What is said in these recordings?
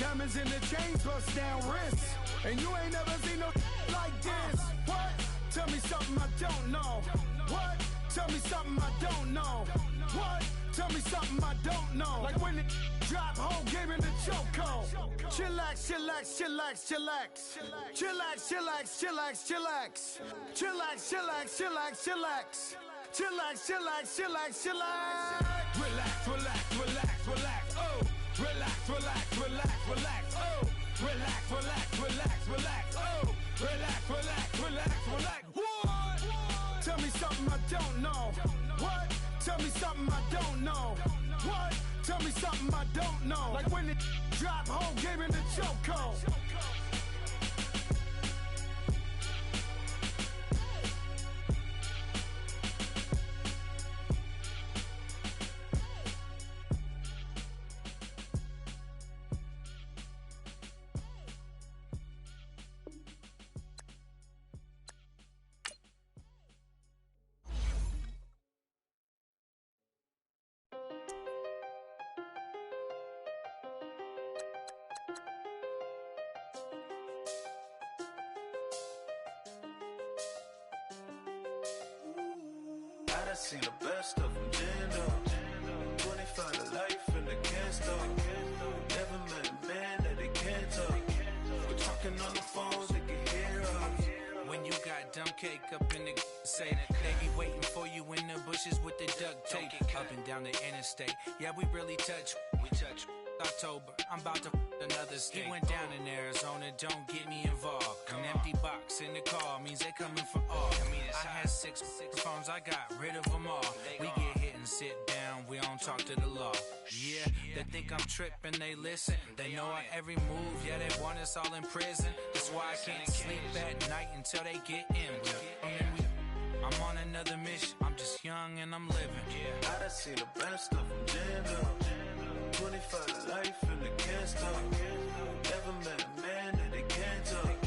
Diamonds in the chains, bust down wrists. And you ain't never seen no like this. What? Tell me something I don't know. What? Tell me something I don't know. What? Tell me something I don't know. Like when it drop, whole game in the chokehold. Chillax, chillax, chillax, chillax. Chillax, chillax, chillax, chillax. Chillax, chillax, chillax, chillax. Chillax, chillax, chillax, chillax. Relax, relax, relax, relax. Oh. Relax, relax, relax, relax. Oh. Relax, relax, relax, relax. Oh. Relax, relax, relax, relax. What? Tell me something I don't know. What? Tell me something I don't know. What? Tell me something I don't know. Like when it drop, whole game in the chokehold. I seen the best of them, Jando. 25 to life in the can't Never met a man that they can't talk. We're talking on the phones, they can hear us. When you got dumb cake up in the say that they be waiting for you in the bushes with the duct tape. Up and down the interstate, yeah, we really touch. We touch. October, I'm about to another state. He went down in Arizona, don't get me involved. An empty box in the car means they coming for all. I had six phones, I got rid of them all. We get hit and sit down, we don't talk to the law. Yeah, they think I'm tripping, they listen. They know our every move, yeah, they want us all in prison. That's why I can't sleep at night until they get in. I'm on another mission, I'm just young and I'm living. I done seen the best of them, Jando. 25 to life in the can't stop. Never met a man that they can't talk.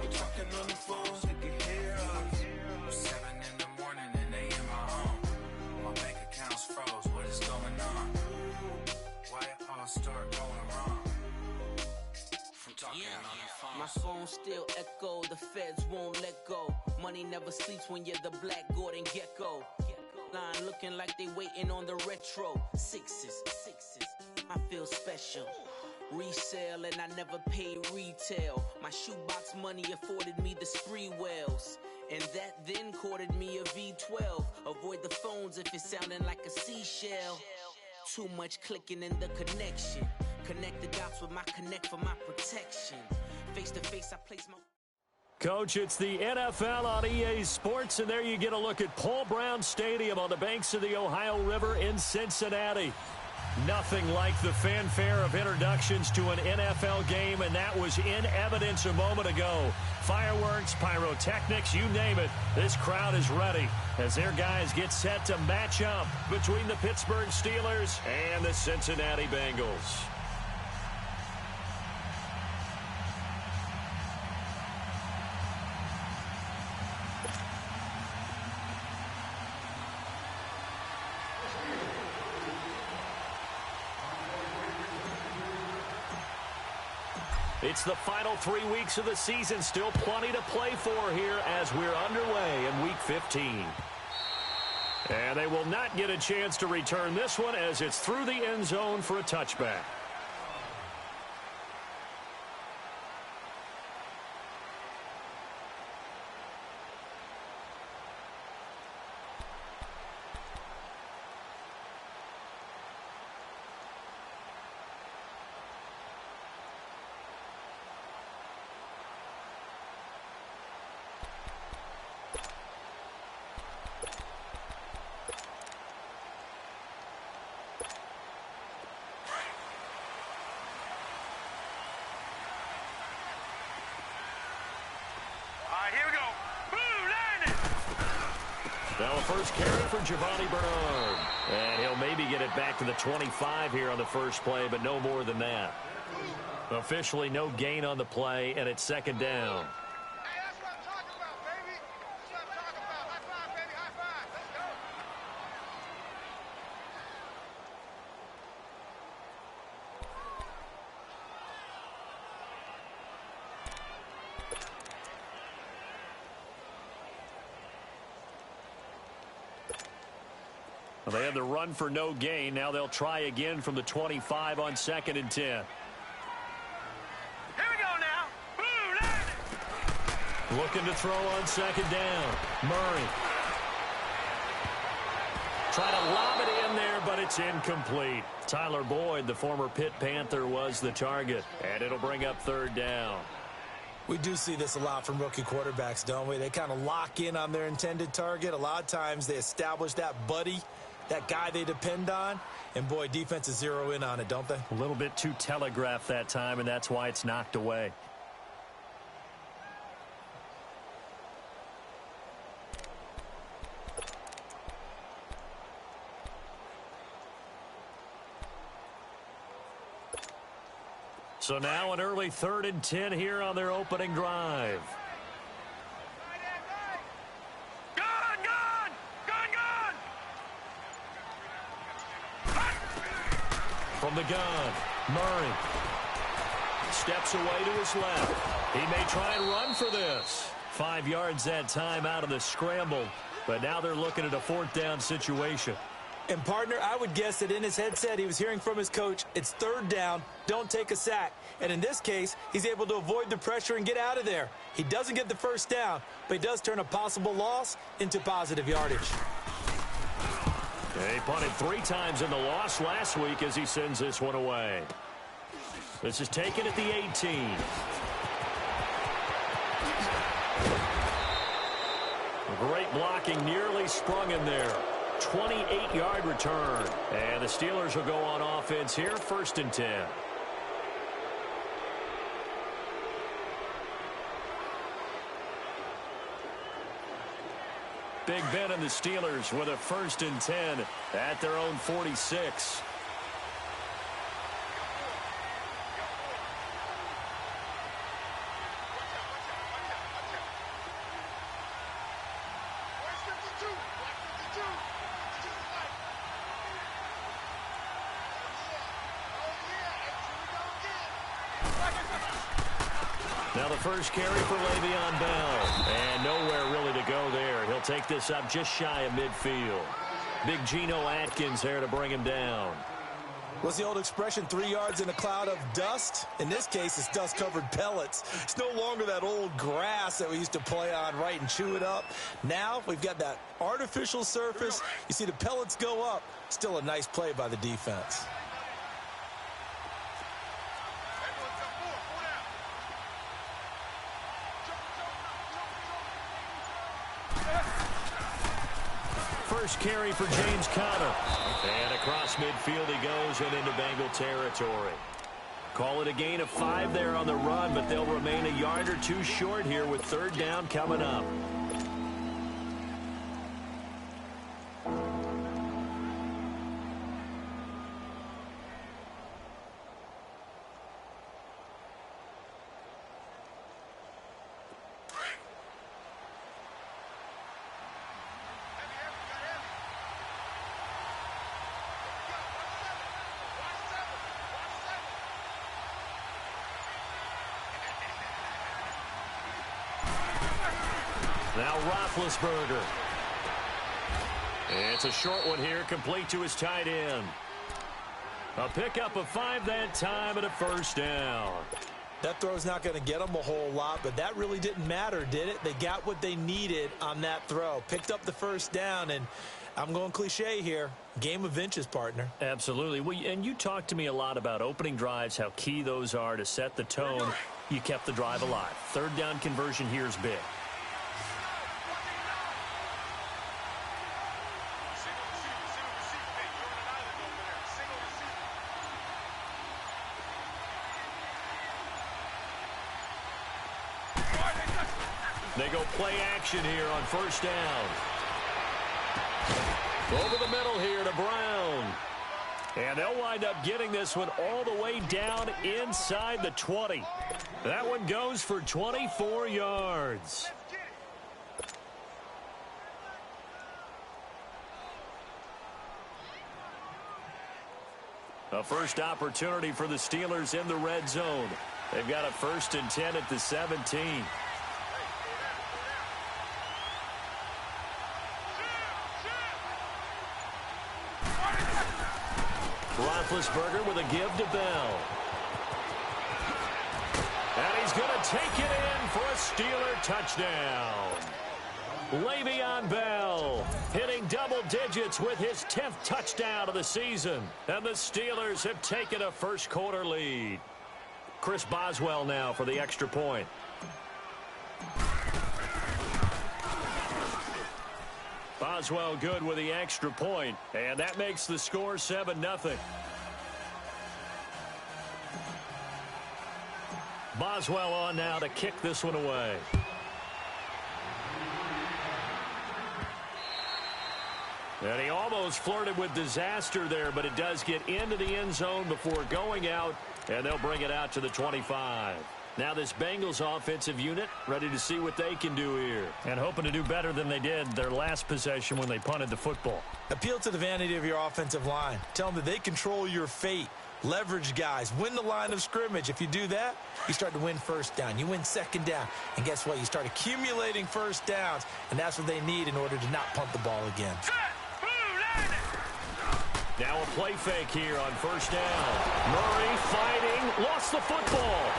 We're talking on the phones, they can hear us. 7 in the morning and they in my home. My bank account's froze, what is going on? Why it all start going wrong? From talking on the phone. My phone still echo, the feds won't let go. Money never sleeps when you're the Black Gordon Gecko. Line looking like they waiting on the retro. Sixes, I feel special. Resale and I never paid retail. My shoebox money afforded me the spree wells. And that then courted me a V12. Avoid the phones if it's sounding like a seashell. Too much clicking in the connection. Connect the dots with my connect for my protection. Face to face I place my... Coach, it's the NFL on EA Sports, and there you get a look at Paul Brown Stadium on the banks of the Ohio River in Cincinnati. Nothing like the fanfare of introductions to an NFL game, and that was in evidence a moment ago. Fireworks, pyrotechnics, you name it. This crowd is ready as their guys get set to match up between the Pittsburgh Steelers and the Cincinnati Bengals. It's the final 3 weeks of the season. Still plenty to play for here as we're underway in Week 15. And they will not get a chance to return this one as it's through the end zone for a touchback. Here we go. Boom, landed. Now a first carry for Giovanni Bernard. And he'll maybe get it back to the 25 here on the first play, but no more than that. Officially no gain on the play, and it's second down. Hey, that's what I'm talking about, baby. That's what I'm talking about. High five, baby, high five. Let's go. Well, they had the run for no gain. Now they'll try again from the 25 on 2nd and 10. Here we go now. Blue, Looking to throw on 2nd down. Murray. Try to lob it in there, but it's incomplete. Tyler Boyd, the former Pitt Panther, was the target. And it'll bring up 3rd down. We do see this a lot from rookie quarterbacks, don't we? They kind of lock in on their intended target. A lot of times they establish that buddy, that guy they depend on. And, boy, defenses zero in on it, don't they? A little bit too telegraphed that time, and that's why it's knocked away. So now an early 3rd and 10 here on their opening drive. From the gun, Murray steps away to his left. He may try and run for this. 5 yards that time out of the scramble, but now they're looking at a 4th down situation. And, partner, I would guess that in his headset he was hearing from his coach, it's 3rd down, don't take a sack. And in this case, he's able to avoid the pressure and get out of there. He doesn't get the 1st down, but he does turn a possible loss into positive yardage. He punted 3 times in the loss last week as he sends this one away. This is taken at the 18. Great blocking, nearly sprung him there. 28-yard return. And the Steelers will go on offense here, 1st and 10. Big Ben and the Steelers with a 1st and 10 at their own 46. Now the first carry for Le'Veon Bell. And nowhere really to go there. He'll take this up just shy of midfield. Big Geno Atkins there to bring him down. What's the old expression, 3 yards in a cloud of dust? In this case, it's dust-covered pellets. It's no longer that old grass that we used to play on, right, and chew it up. Now we've got that artificial surface. You see the pellets go up. Still a nice play by the defense. First carry for James Conner. And across midfield he goes and into Bengal territory. Call it a gain of 5 there on the run, but they'll remain a yard or 2 short here with 3rd down coming up. Now Roethlisberger. It's a short one here, complete to his tight end. A pickup of 5 that time and a 1st down. That throw's not going to get them a whole lot, but that really didn't matter, did it? They got what they needed on that throw. Picked up the 1st down, and I'm going cliche here. Game of inches, partner. Absolutely. And you talked to me a lot about opening drives, how key those are to set the tone. You kept the drive alive. 3rd down conversion here is big. They go play action here on 1st down. Over the middle here to Brown. And they'll wind up getting this one all the way down inside the 20. That one goes for 24 yards. A first opportunity for the Steelers in the red zone. They've got a 1st and 10 at the 17. Roethlisberger with a give to Bell. And he's going to take it in for a Steeler touchdown. Le'Veon Bell hitting double digits with his 10th touchdown of the season. And the Steelers have taken a first-quarter lead. Chris Boswell now for the extra point. Boswell good with the extra point, and that makes the score 7-0. Boswell on now to kick this one away. And he almost flirted with disaster there, but it does get into the end zone before going out, and they'll bring it out to the 25. Now this Bengals offensive unit ready to see what they can do here. And hoping to do better than they did their last possession when they punted the football. Appeal to the vanity of your offensive line. Tell them that they control your fate. Leverage guys. Win the line of scrimmage. If you do that, you start to win first down. You win second down. And guess what? You start accumulating first downs. And that's what they need in order to not punt the ball again. Now a play fake here on first down. Murray fighting. Lost the football.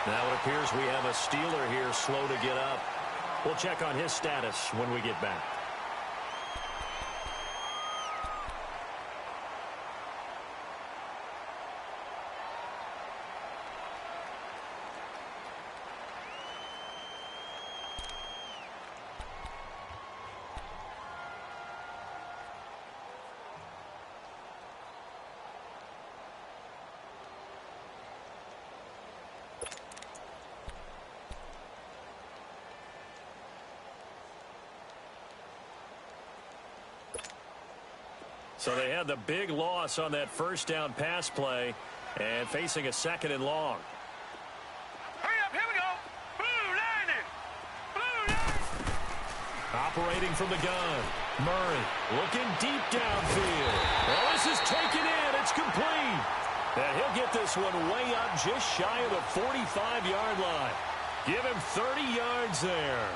Now it appears we have a Steeler here slow to get up. We'll check on his status when we get back. So they had the big loss on that first down pass play and facing a second and long. Hurry up, here we go. Blue line. Blue line. Operating from the gun. Murray looking deep downfield. Well, this is taken in. It's complete. And he'll get this one way up just shy of the 45-yard line. Give him 30 yards there.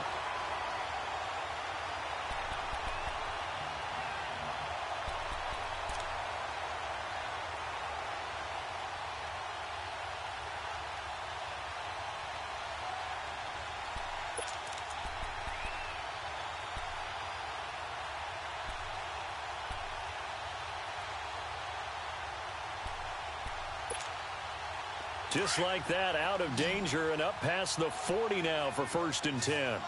Just like that, out of danger and up past the 40 now for 1st and 10. All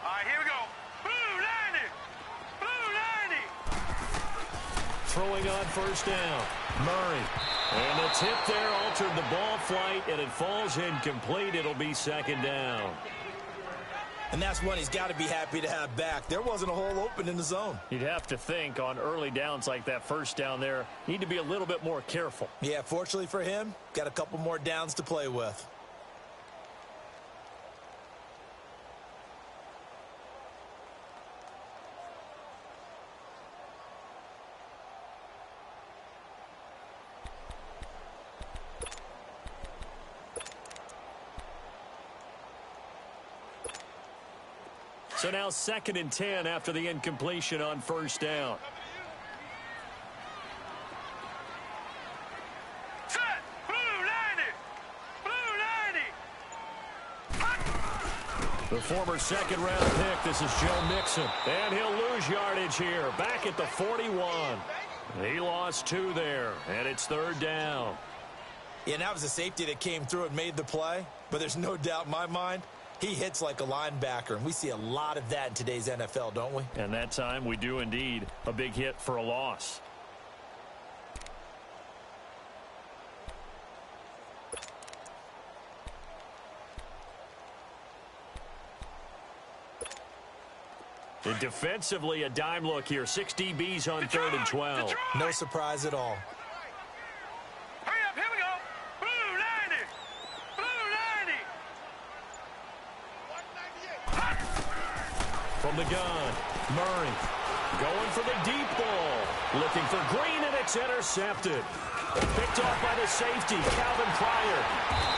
right, here we go. Blue line. Blue line. Throwing on first down. Murray. And the tip there altered the ball flight, and it falls incomplete. It'll be second down. And that's one he's got to be happy to have back. There wasn't a hole open in the zone. You'd have to think on early downs like that first down there, need to be a little bit more careful. Yeah, fortunately for him, got a couple more downs to play with. So now 2nd and 10 after the incompletion on first down. Set. Blue line. Blue line. The former second-round pick, this is Joe Mixon. And he'll lose yardage here, back at the 41. He lost 2 there, and it's 3rd down. Yeah, and that was a safety that came through and made the play. But there's no doubt in my mind, he hits like a linebacker, and we see a lot of that in today's NFL, don't we? And that time we do indeed. A big hit for a loss. And defensively, a dime look here. 6 DBs on 3rd and 12. No surprise at all. Hurry up, here we go. Blue line. Blue line. From the gun, Murray going for the deep ball. Looking for Green, and it's intercepted. Picked off by the safety, Calvin Pryor.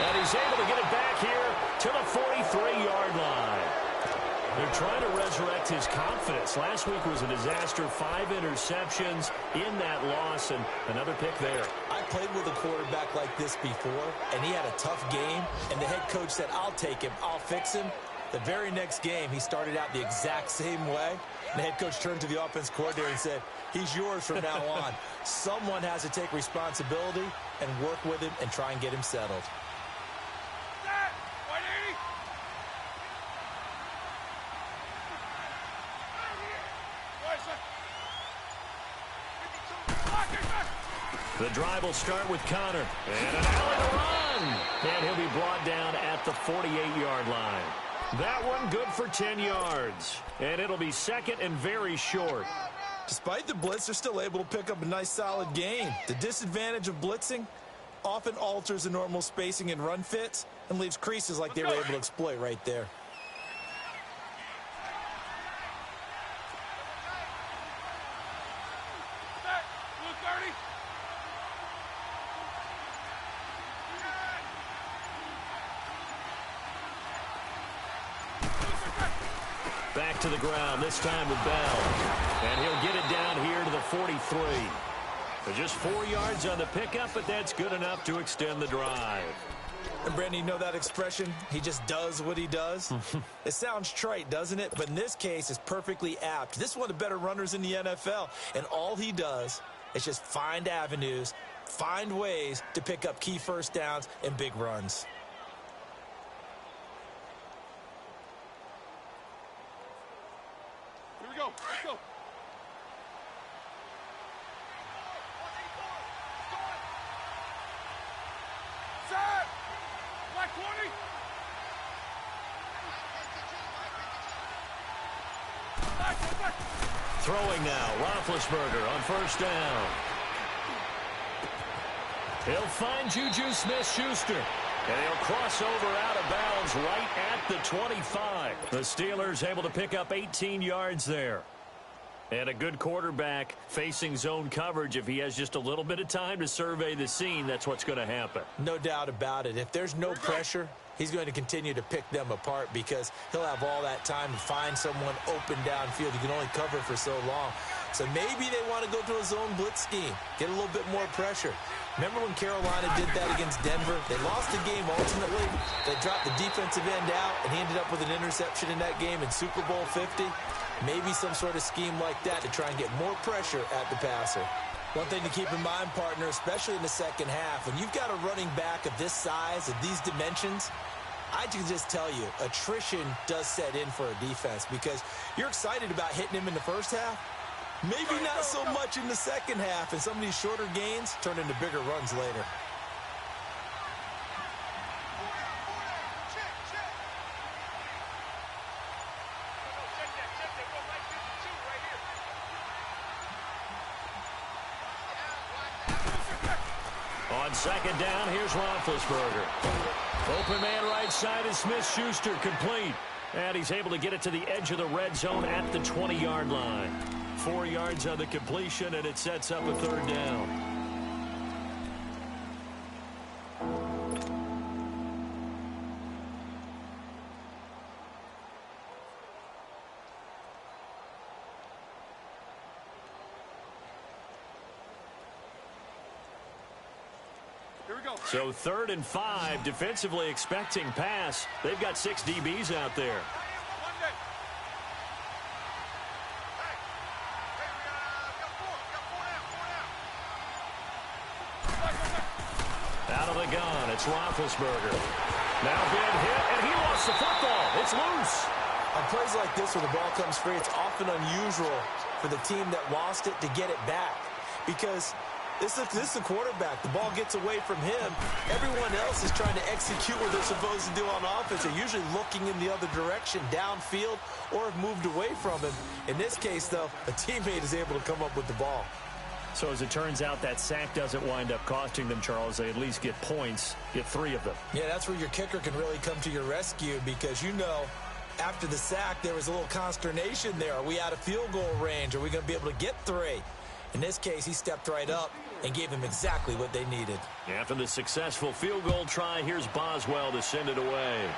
And he's able to get it back here to the 43-yard line. They're trying to resurrect his confidence. Last week was a disaster. 5 interceptions in that loss, and another pick there. I played with a quarterback like this before, and he had a tough game, and the head coach said, I'll take him, I'll fix him. The very next game, he started out the exact same way. And the head coach turned to the offense coordinator and said, he's yours from now on. Someone has to take responsibility and work with him and try and get him settled. The drive will start with Connor. And an alley to run. And he'll be brought down at the 48-yard line. That one good for 10 yards. And it'll be second and very short. Despite the blitz, they're still able to pick up a nice solid gain. The disadvantage of blitzing often alters the normal spacing and run fits and leaves creases like they were able to exploit right there. Back to the ground, this time with Bell. And he'll get it down here to the 43. So just 4 yards on the pickup, but that's good enough to extend the drive. And, Brandon, you know that expression, he just does what he does? It sounds trite, doesn't it? But in this case, it's perfectly apt. This is one of the better runners in the NFL. And all he does is just find avenues, find ways to pick up key first downs and big runs. Let's go. Set. Black 20. Throwing now, Roethlisberger on first down. He'll find Juju Smith-Schuster. And he'll cross over out of bounds right at the 25. The Steelers able to pick up 18 yards there. And a good quarterback facing zone coverage. If he has just a little bit of time to survey the scene, that's what's going to happen. No doubt about it. If there's no pressure, he's going to continue to pick them apart because he'll have all that time to find someone open downfield. You can only cover for so long. So maybe they want to go to a zone blitz scheme, get a little bit more pressure. Remember when Carolina did that against Denver? They lost the game ultimately. They dropped the defensive end out, and he ended up with an interception in that game in Super Bowl 50. Maybe some sort of scheme like that to try and get more pressure at the passer. One thing to keep in mind, partner, especially in the second half, when you've got a running back of this size, of these dimensions, I can just tell you, attrition does set in for a defense because you're excited about hitting him in the first half. Maybe not so much in the second half, and some of these shorter gains turn into bigger runs later. On second down, here's Roethlisberger. Open man right side is Smith-Schuster, complete. And he's able to get it to the edge of the red zone at the 20-yard line. 4 yards on the completion, and it sets up a third down. Here we go. So 3rd and 5, defensively expecting pass. They've got 6 DBs out there. Out of the gun, it's Roethlisberger. Now being hit, and he lost the football. It's loose. On plays like this where the ball comes free, it's often unusual for the team that lost it to get it back because this is the quarterback. The ball gets away from him. Everyone else is trying to execute what they're supposed to do on offense. They're usually looking in the other direction, downfield, or have moved away from him. In this case, though, a teammate is able to come up with the ball. So as it turns out, that sack doesn't wind up costing them, Charles. They at least get points, get 3 of them. Yeah, that's where your kicker can really come to your rescue because, you know, after the sack, there was a little consternation there. Are we out of field goal range? Are we going to be able to get 3? In this case, he stepped right up and gave them exactly what they needed. After the successful field goal try, here's Boswell to send it away.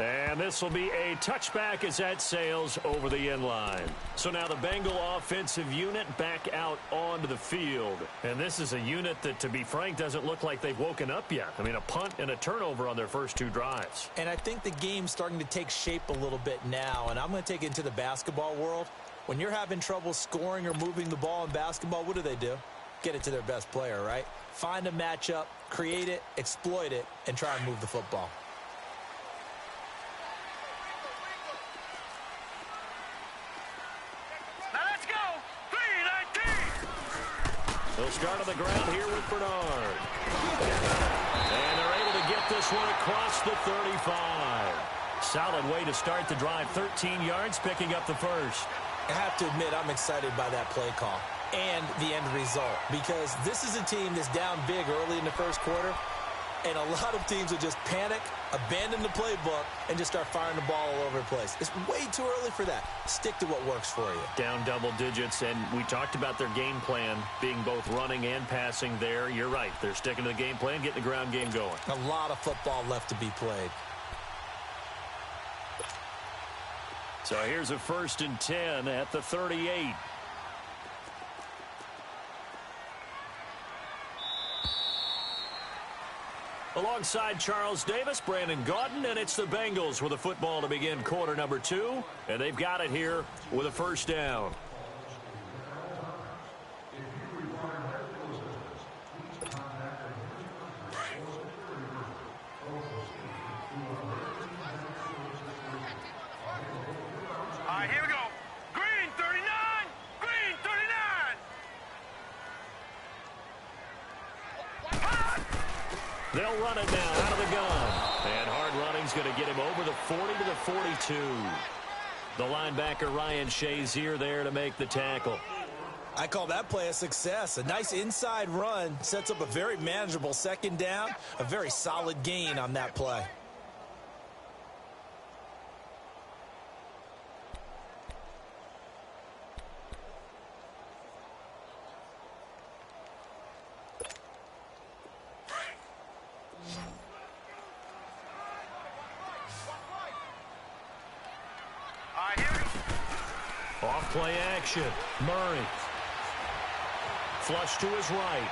And this will be a touchback as that sails over the end line. So now the Bengal offensive unit back out onto the field. And this is a unit that, to be frank, doesn't look like they've woken up yet. I mean, a punt and a turnover on their first 2 drives. And I think the game's starting to take shape a little bit now. And I'm going to take it into the basketball world. When you're having trouble scoring or moving the ball in basketball, what do? Get it to their best player, right? Find a matchup, create it, exploit it, and try and move the football. They'll start on the ground here with Bernard. And they're able to get this one across the 35. Solid way to start the drive. 13 yards, picking up the first. I have to admit, I'm excited by that play call and the end result, because this is a team that's down big early in the first quarter, and a lot of teams will just panic, abandon the playbook, and just start firing the ball all over the place. It's way too early for that. Stick to what works for you. Down double digits, and we talked about their game plan being both running and passing there. You're right. They're sticking to the game plan, getting the ground game going. A lot of football left to be played. So here's a 1st and 10 at the 38. Alongside Charles Davis, Brandon Gaudin, and it's the Bengals with a football to begin quarter number 2. And they've got it here with a 1st down. All right, here we go. Green 39! Green 39! They'll run it now out of the gun. And hard running's going to get him over the 40 to the 42. The linebacker Ryan Shazier there to make the tackle. I call that play a success. A nice inside run sets up a very manageable 2nd down. A very solid gain on that play. Off-play action. Murray. Flush to his right.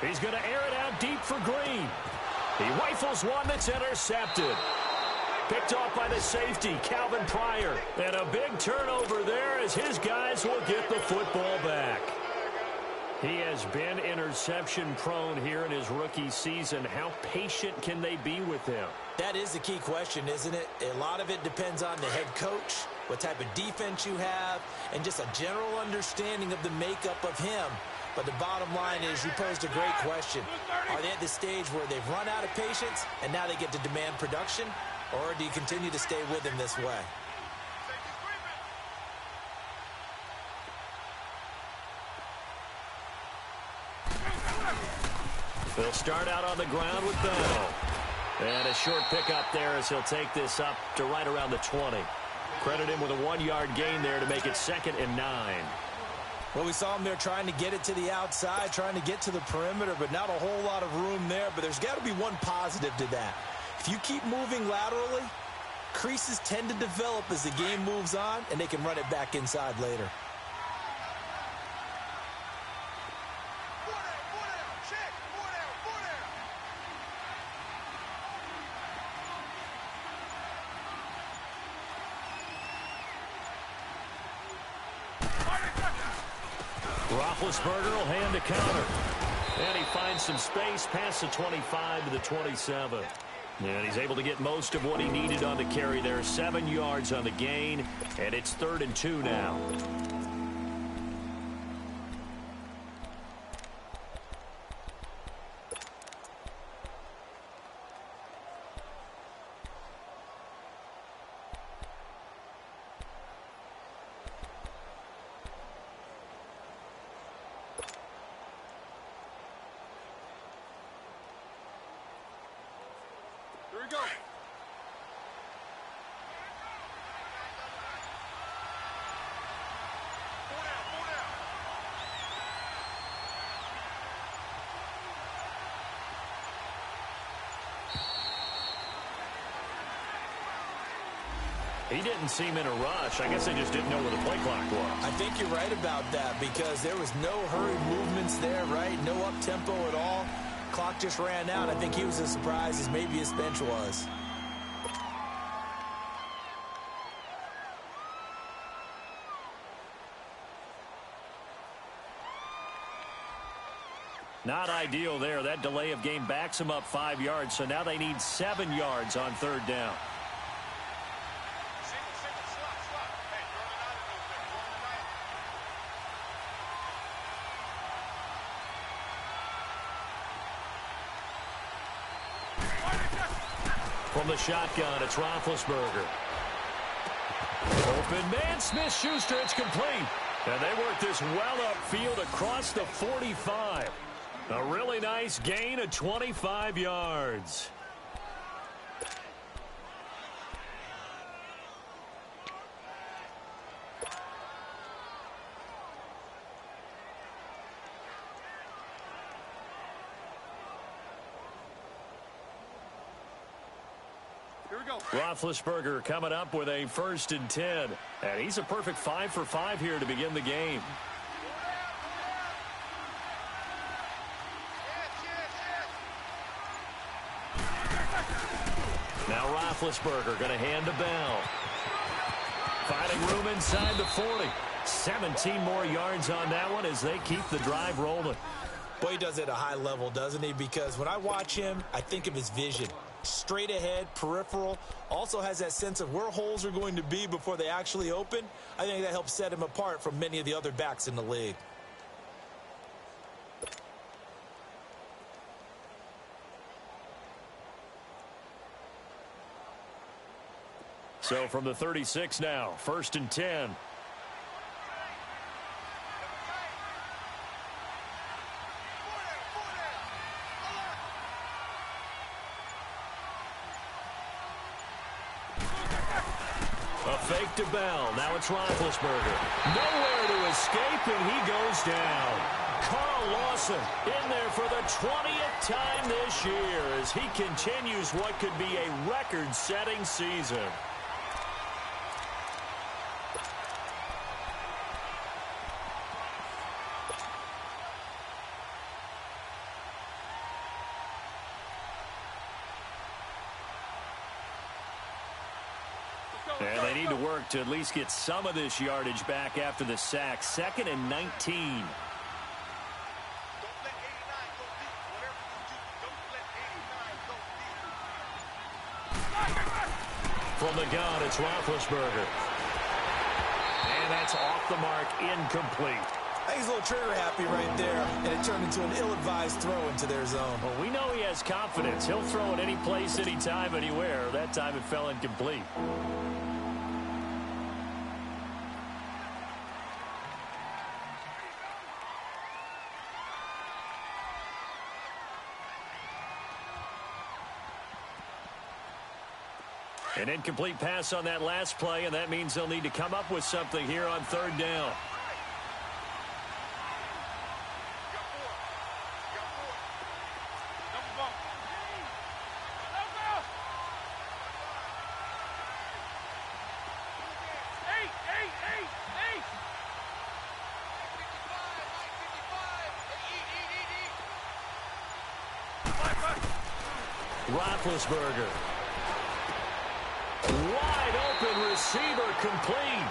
He's going to air it out deep for Green. He rifles one that's intercepted. Picked off by the safety, Calvin Pryor. And a big turnover there as his guys will get the football back. He has been interception prone here in his rookie season. How patient can they be with him? That is the key question, isn't it? A lot of it depends on the head coach, what type of defense you have, and just a general understanding of the makeup of him. But the bottom line is, you posed a great question. Are they at the stage where they've run out of patience and now they get to demand production? Or do you continue to stay with him this way? They'll start out on the ground with Bell. And a short pickup there as he'll take this up to right around the 20. Credit him with a 1-yard gain there to make it 2nd and 9. Well, we saw him there trying to get it to the outside, trying to get to the perimeter, but not a whole lot of room there. But there's got to be one positive to that. If you keep moving laterally, creases tend to develop as the game moves on, and they can run it back inside later. Roethlisberger will hand a counter. And he finds some space past the 25 to the 27. And he's able to get most of what he needed on the carry there. 7 yards on the gain, and it's 3rd and 2 now. Here we go. He didn't seem in a rush. I guess they just didn't know where the play clock was. I think you're right about that because there was no hurried movements there, right? No up-tempo at all. Clock just ran out. I think he was as surprised as maybe his bench was. Not ideal there. That delay of game backs them up 5 yards, so now they need 7 yards on third down. From the shotgun, it's Roethlisberger. Open man, Smith-Schuster, it's complete. And they work this well upfield across the 45. A really nice gain of 25 yards. Here we go. Roethlisberger coming up with a 1st and 10. And he's a perfect 5 for 5 here to begin the game. Now Roethlisberger going to hand to Bell. Finding room inside the 40. 17 more yards on that one as they keep the drive rolling. Boy, he does it at a high level, doesn't he? Because when I watch him, I think of his vision. Straight ahead, peripheral, also has that sense of where holes are going to be before they actually open. I think that helps set him apart from many of the other backs in the league. So from the 36 now, 1st and 10. A fake to Bell. Now it's Roethlisberger. Nowhere to escape, and he goes down. Carl Lawson in there for the 20th time this year as he continues what could be a record-setting season. And they need to work to at least get some of this yardage back after the sack. 2nd and 19. From the gun, it's Roethlisberger. And that's off the mark, incomplete. I think he's a little trigger happy right there, and it turned into an ill-advised throw into their zone. Well, we know he has confidence. He'll throw it any place, anytime, anywhere. That time it fell incomplete. An incomplete pass on that last play, and that means they'll need to come up with something here on third down. Roethlisberger. Wide open receiver complete.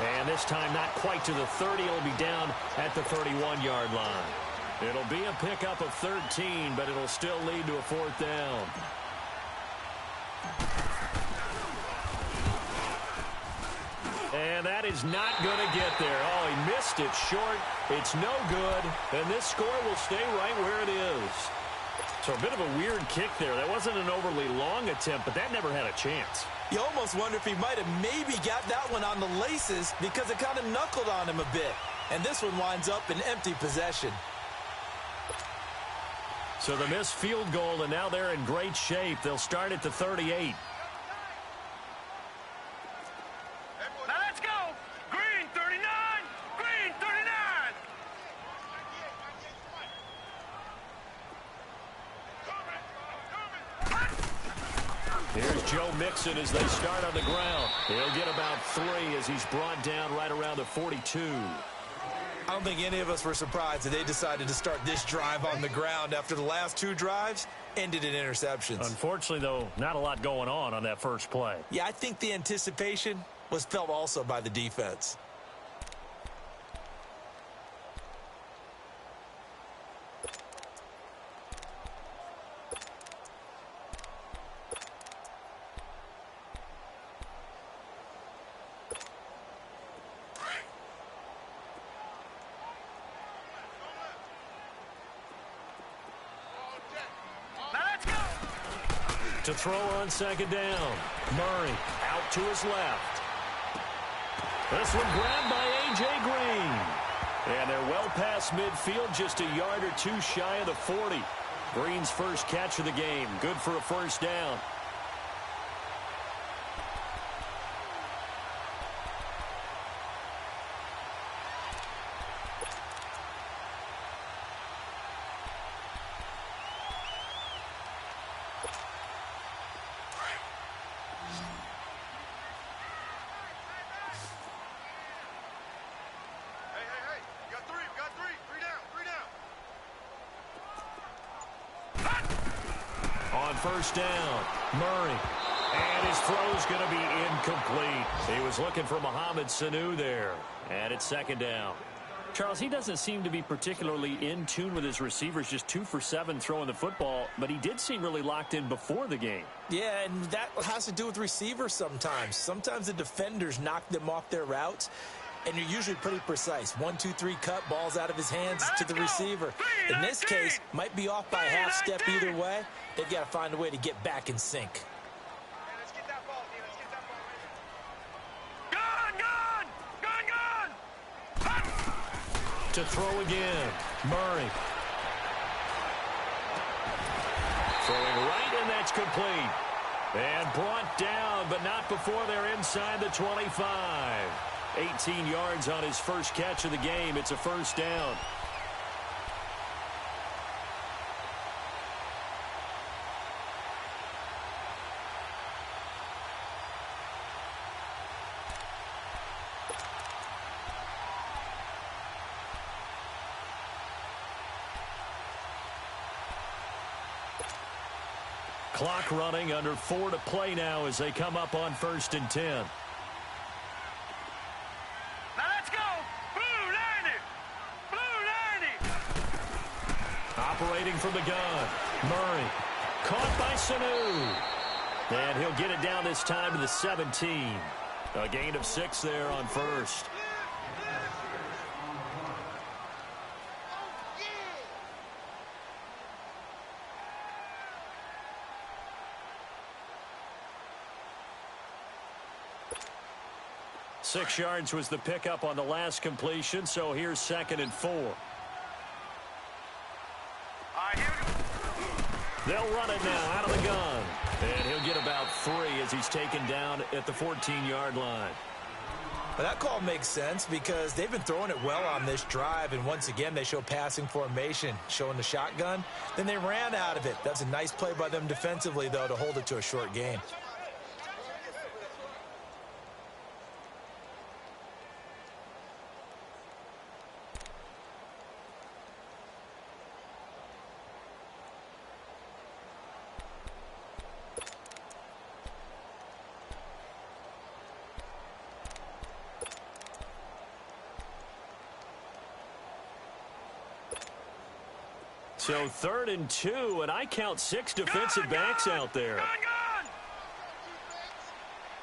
And this time not quite to the 30. It'll be down at the 31-yard line. It'll be a pickup of 13, but it'll still lead to a 4th down. And that is not going to get there. Oh, he missed it short. It's no good. And this score will stay right where it is. So a bit of a weird kick there. That wasn't an overly long attempt, but that never had a chance. You almost wonder if he might have maybe got that one on the laces because it kind of knuckled on him a bit. And this one winds up in empty possession. So the missed field goal, and now they're in great shape. They'll start at the 38. Now let's go. Green 39. Green 39. Here's Joe Mixon as they start on the ground. He'll get about 3 as he's brought down right around the 42. I don't think any of us were surprised that they decided to start this drive on the ground after the last 2 drives ended in interceptions. Unfortunately, though, not a lot going on that first play. Yeah, I think the anticipation was felt also by the defense. To throw on second down. Murray out to his left. This one grabbed by A.J. Green. And they're well past midfield, just a yard or 2 shy of the 40. Green's first catch of the game. Good for a first down. First down, Murray, and his throw's going to be incomplete. He was looking for Mohamed Sanu there, and it's second down. Charles, he doesn't seem to be particularly in tune with his receivers, just 2 for 7 throwing the football, but he did seem really locked in before the game. Yeah, and that has to do with receivers sometimes. Sometimes the defenders knock them off their routes, and you're usually pretty precise. 1, 2, 3 cut, balls out of his hands to the receiver. In this case, might be off by a half step either way. They've got to find a way to get back in sync. Let's get that ball, D. Let's get that ball right here. To throw again, Murray. Throwing right, and that's complete. And brought down, but not before they're inside the 25. 18 yards on his first catch of the game. It's a first down. Clock running, under 4 to play now as they come up on 1st and 10. Now let's go. Blue 90. Blue 90. Operating from the gun, Murray. Caught by Sanu. And he'll get it down this time to the 17. A gain of 6 there on first. Six yards was the pickup on the last completion, so here's 2nd and 4. They'll run it now out of the gun. And he'll get about 3 as he's taken down at the 14-yard line. Well, that call makes sense because they've been throwing it well on this drive, and once again they show passing formation, showing the shotgun. Then they ran out of it. That's a nice play by them defensively, though, to hold it to a short gain. So 3rd and 2, and I count 6 defensive backs out there.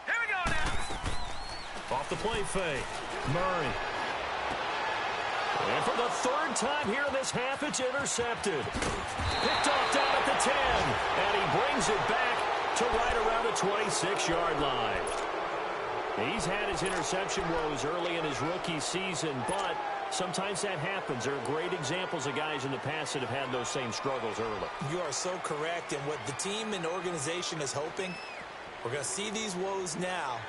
Here we go now. Off the play fake, Murray. And for the 3rd time here in this half, it's intercepted. Picked off down at the 10, and he brings it back to right around the 26-yard line. He's had his interception woes early in his rookie season, but sometimes that happens. There are great examples of guys in the past that have had those same struggles early. You are so correct, and what the team and organization is hoping, we're going to see these woes now,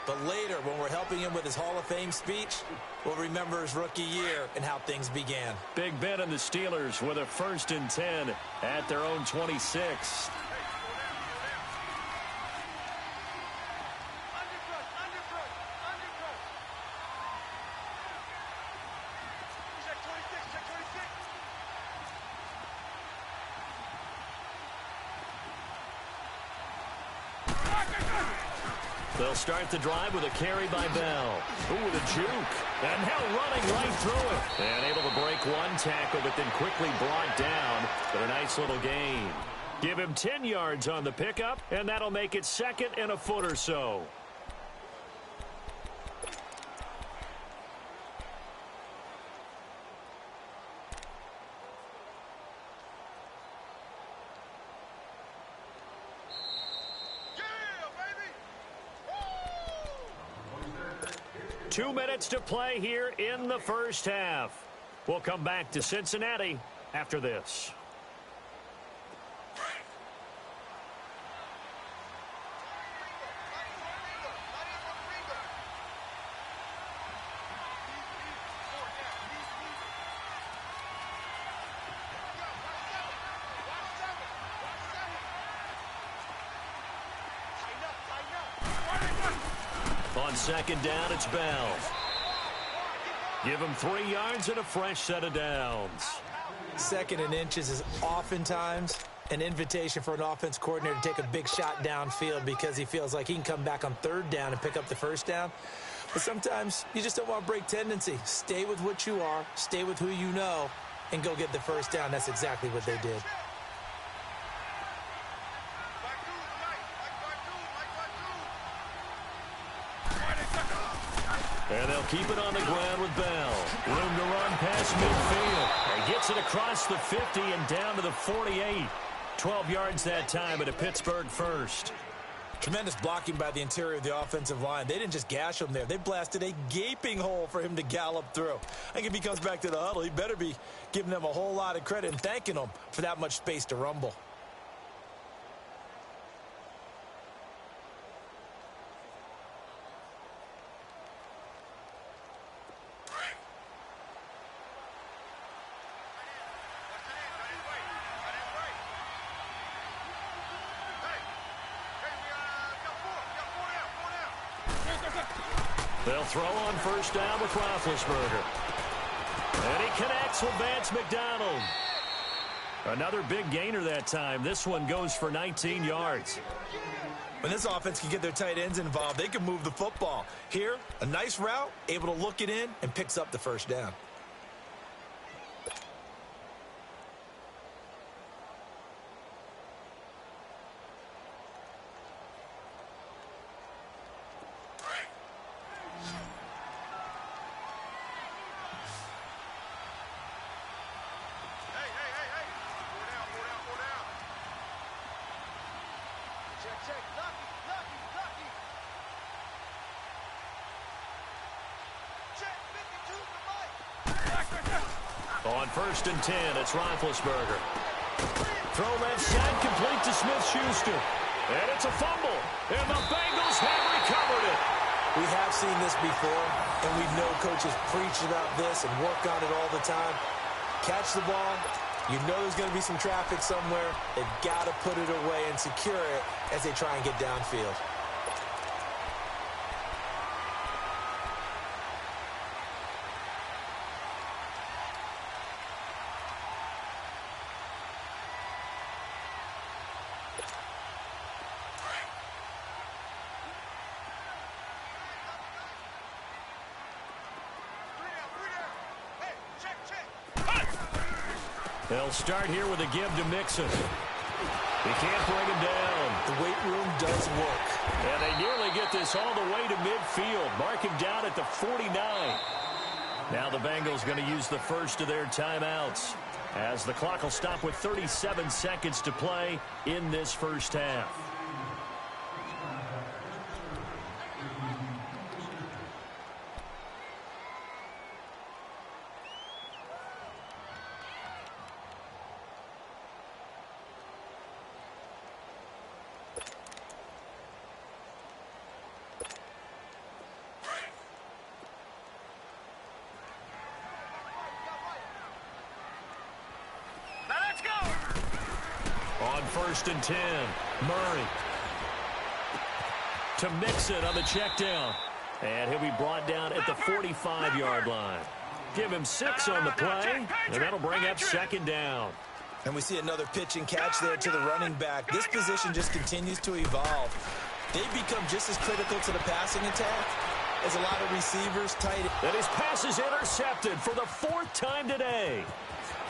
but later when we're helping him with his Hall of Fame speech, we'll remember his rookie year and how things began. Big Ben and the Steelers with a 1st and 10 at their own 26. They'll start the drive with a carry by Bell. Ooh, with a juke. And now running right through it. And able to break one tackle, but then quickly brought down. But a nice little gain. Give him 10 yards on the pickup, and that'll make it 2nd and a foot or so. Yeah, baby! 2 minutes to play here in the first half. We'll come back to Cincinnati after this. On 2nd down, it's Bell. Give him 3 yards and a fresh set of downs. 2nd and inches is oftentimes an invitation for an offense coordinator to take a big shot downfield because he feels like he can come back on 3rd down and pick up the 1st down. But sometimes you just don't want to break tendency. Stay with what you are, stay with who you know, and go get the 1st down. That's exactly what they did. And they'll keep it on the ground with Bell. Room to run past midfield. And gets it across the 50 and down to the 48. 12 yards that time at a Pittsburgh first. Tremendous blocking by the interior of the offensive line. They didn't just gash him there. They blasted a gaping hole for him to gallop through. I think if he comes back to the huddle, he better be giving them a whole lot of credit and thanking them for that much space to rumble. They'll throw on 1st down with Roethlisberger. And he connects with Vance McDonald. Another big gainer that time. This one goes for 19 yards. When this offense can get their tight ends involved, they can move the football. Here, a nice route, able to look it in, and picks up the 1st down. On 1st and 10, it's Roethlisberger. Throw left side, complete to Smith-Schuster. And it's a fumble. And the Bengals have recovered it. We have seen this before, and we know coaches preach about this and work on it all the time. Catch the ball. You know there's going to be some traffic somewhere. They've got to put it away and secure it as they try and get downfield. They'll start here with a give to Mixon. He can't bring him down. The weight room does work. And they nearly get this all the way to midfield. Mark him down at the 49. Now the Bengals going to use the first of their timeouts, as the clock will stop with 37 seconds to play in this first half. On 1st and 10, Murray to Mixon on the check down. And he'll be brought down at the 45-yard line. Give him 6 on the play, and that'll bring up 2nd down. And we see another pitch and catch there to the running back. This position just continues to evolve. they become just as critical to the passing attack as a lot of receivers, tight ends. And his pass is intercepted for the 4th time today.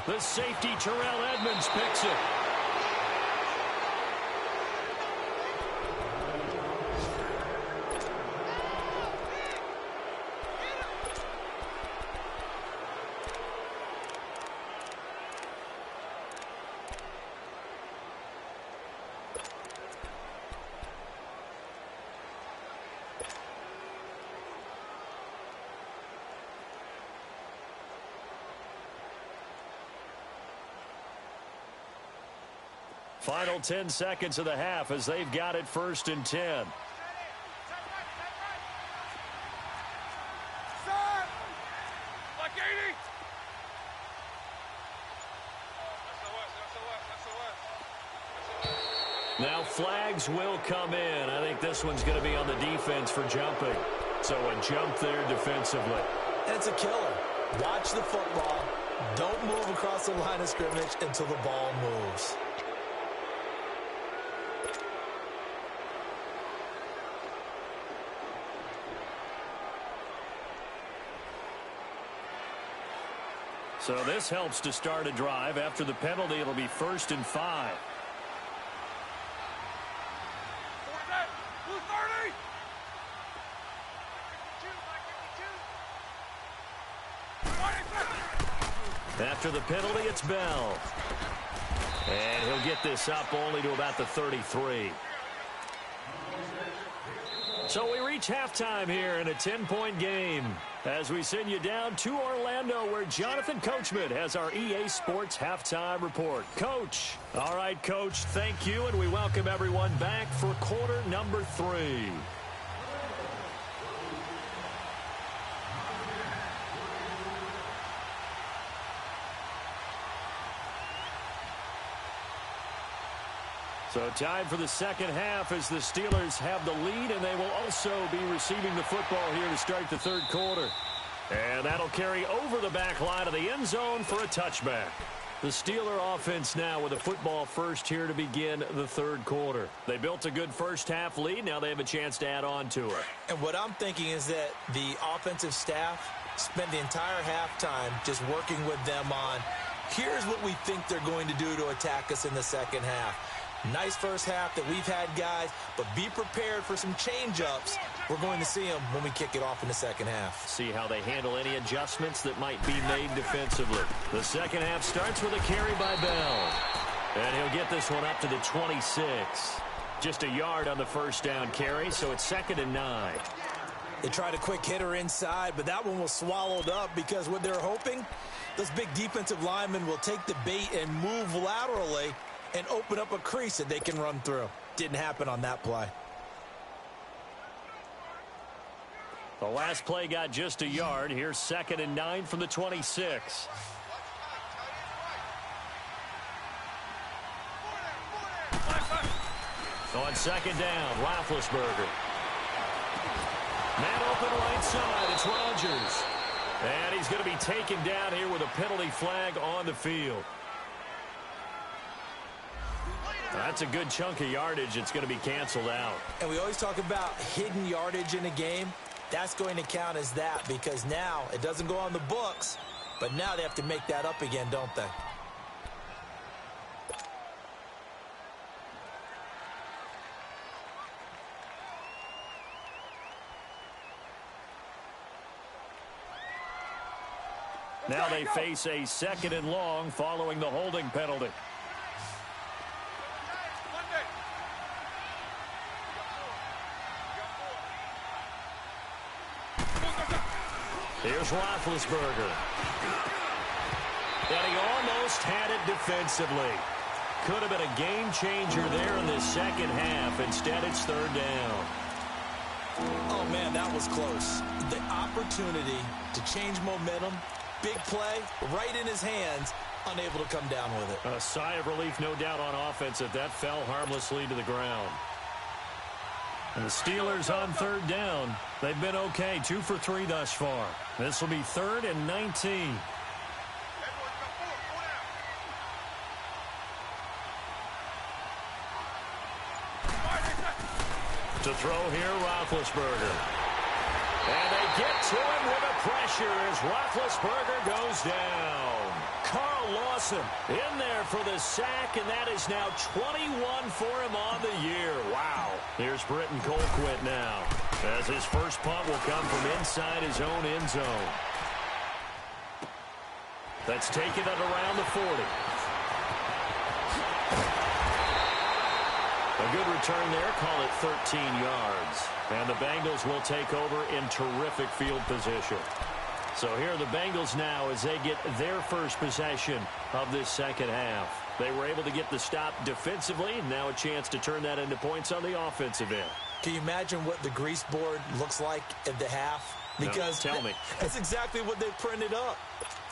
The safety, Terrell Edmonds, picks it. Final 10 seconds of the half as they've got it 1st and 10. Now flags will come in. I think this one's going to be on the defense for jumping. So a jump there defensively. And it's a killer. Watch the football. Don't move across the line of scrimmage until the ball moves. So this helps to start a drive. After the penalty, it'll be 1st and 5. After the penalty, it's Bell. And he'll get this up only to about the 33. So we reach halftime here in a 10-point game as we send you down to Orlando where Jonathan Coachman has our EA Sports Halftime Report. Coach. All right, Coach, thank you, and we welcome everyone back for quarter number 3. So time for the second half as the Steelers have the lead, and they will also be receiving the football here to start the 3rd quarter. And that'll carry over the back line of the end zone for a touchback. The Steeler offense now with a football first here to begin the 3rd quarter. They built a good first half lead. Now they have a chance to add on to it. And what I'm thinking is that the offensive staff spent the entire halftime just working with them on, here's what we think they're going to do to attack us in the second half. Nice first half that we've had, guys, but be prepared for some change-ups. We're going to see them when we kick it off in the second half. See how they handle any adjustments that might be made defensively. The second half starts with a carry by Bell. And he'll get this one up to the 26. Just a yard on the first down carry, so it's 2nd and 9. They tried a quick hitter inside, but that one was swallowed up because what they're hoping, those big defensive linemen will take the bait and move laterally and open up a crease that they can run through. Didn't happen on that play. The last play got just a yard. Here's 2nd and 9 from the 26. On 2nd down, Roethlisberger. Man open right side, it's Rodgers. And he's going to be taken down here with a penalty flag on the field. That's a good chunk of yardage. It's going to be canceled out. And we always talk about hidden yardage in a game. That's going to count as that because now it doesn't go on the books, but now they have to make that up again, don't they? Now they face a 2nd and long following the holding penalty. Here's Roethlisberger. And he almost had it defensively. Could have been a game changer there in the second half. Instead, it's 3rd down. Oh, man, that was close. The opportunity to change momentum, big play, right in his hands, unable to come down with it. A sigh of relief, no doubt, on offense that fell harmlessly to the ground. And the Steelers on 3rd down. They've been okay, 2 for 3 thus far. This will be 3rd and 19. To throw here, Roethlisberger. And they get to him with the pressure as Roethlisberger goes down. Carl Lawson in there for the sack, and that is now 21 for him on the year. Wow. Here's Britton Colquitt now, as his first punt will come from inside his own end zone. That's taken at around the 40. A good return there, call it 13 yards. And the Bengals will take over in terrific field position. So here are the Bengals now as they get their first possession of this second half. They were able to get the stop defensively, and now a chance to turn that into points on the offensive end. Can you imagine what the grease board looks like at the half? Because no, tell me. That's exactly what they printed up.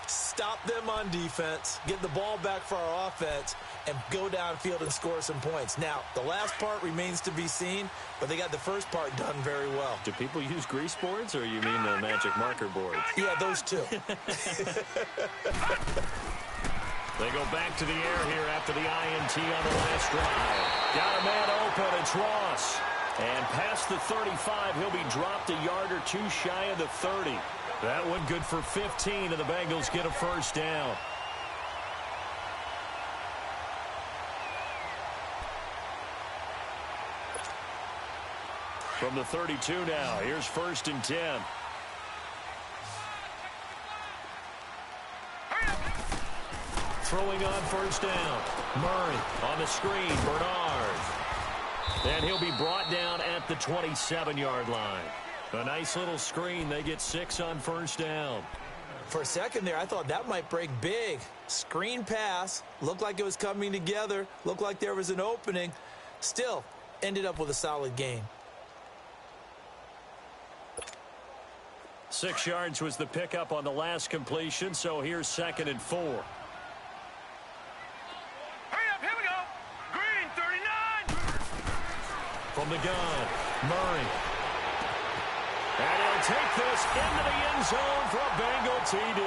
Stop them on defense, get the ball back for our offense, and go downfield and score some points. Now, the last part remains to be seen, but they got the first part done very well. Do people use grease boards, or you mean the magic marker boards? Yeah, those two. They go back to the air here after the INT on the last drive. Got a man open, it's Ross. And past the 35, he'll be dropped a yard or two shy of the 30. That one good for 15, and the Bengals get a first down. From the 32 now, here's 1st and 10. Throwing on first down. Murray on the screen, Bernard. And he'll be brought down at the 27-yard line. A nice little screen. They get 6 on first down. For a second there, I thought that might break big. Screen pass. Looked like it was coming together. Looked like there was an opening. Still, ended up with a solid gain. 6 yards was the pickup on the last completion, so here's 2nd and 4. Hurry up, here we go. Green, 39. From the gun, Murray. And he'll take this into the end zone for a Bengal TD.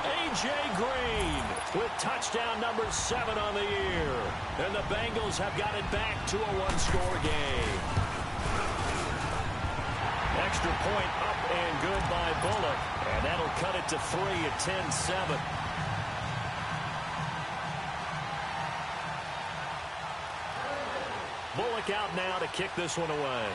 A.J. Green with touchdown number 7 on the year. And the Bengals have got it back to a one-score game. Extra point up and good by Bullock. And that'll cut it to 3 at 10-7. Bullock out now to kick this one away.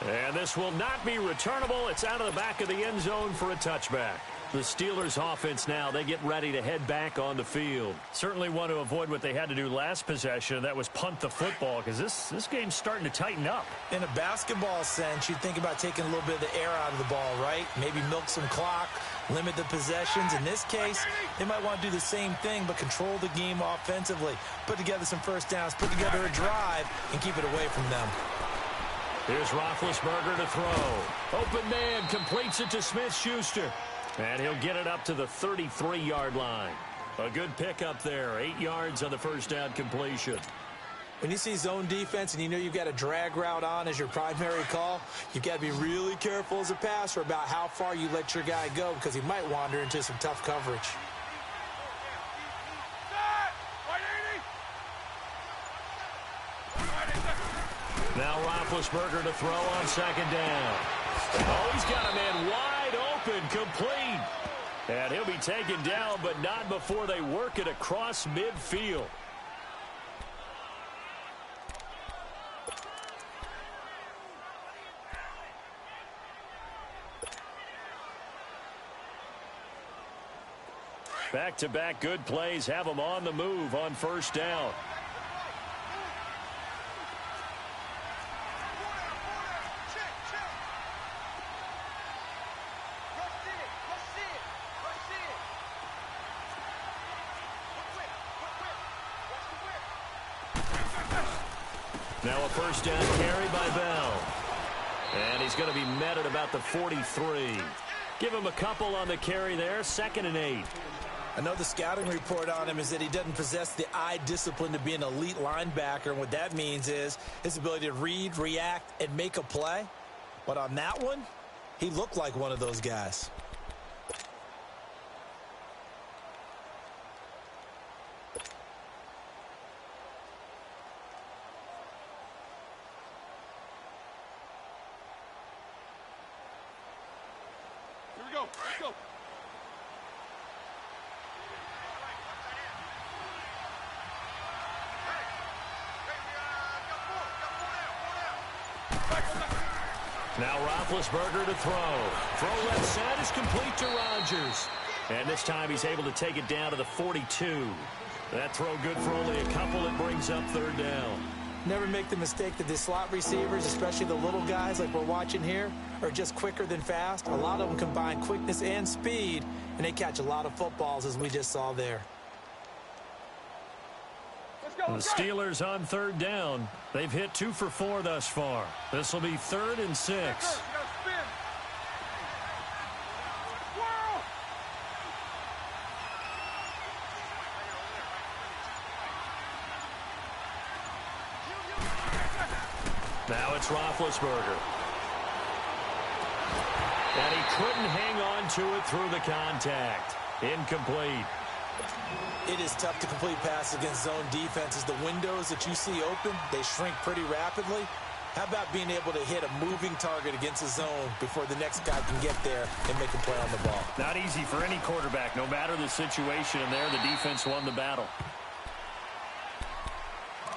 And this will not be returnable. It's out of the back of the end zone for a touchback. The Steelers offense now, they get ready to head back on the field. Certainly want to avoid what they had to do last possession. That was punt the football, because this game's starting to tighten up. In a basketball sense, you think about taking a little bit of the air out of the ball, right? Maybe milk some clock, limit the possessions. In this case, they might want to do the same thing, but control the game offensively. Put together some first downs, put together a drive, and keep it away from them. Here's Roethlisberger to throw. Open man, completes it to Smith-Schuster. And he'll get it up to the 33-yard line. A good pickup there. 8 yards on the first down completion. When you see zone defense and you know you've got a drag route on as your primary call, you've got to be really careful as a passer about how far you let your guy go, because he might wander into some tough coverage. Now Roethlisberger to throw on 2nd down. Oh, he's got a man wide open, complete. And he'll be taken down, but not before they work it across midfield. Back-to-back good plays have them on the move on first down. Now a first down carry by Bell. And he's going to be met at about the 43. Give him a couple on the carry there. 2nd and 8. I know the scouting report on him is that he doesn't possess the eye discipline to be an elite linebacker. And what that means is his ability to read, react, and make a play. But on that one, he looked like one of those guys. we go. Let's go. Now Roethlisberger to throw. Throw left side is complete to Rodgers. And this time he's able to take it down to the 42. That throw good for only a couple. It brings up third down. Never make the mistake that the slot receivers, especially the little guys like we're watching here, are just quicker than fast. A lot of them combine quickness and speed, and they catch a lot of footballs, as we just saw there. The Steelers on third down. They've hit 2 for 4 thus far. This will be 3rd and 6. Now it's Roethlisberger. And he couldn't hang on to it through the contact. Incomplete. It is tough to complete passes against zone defenses. The windows that you see open, they shrink pretty rapidly. How about being able to hit a moving target against a zone before the next guy can get there and make a play on the ball? Not easy for any quarterback, no matter the situation. And there, the defense won the battle.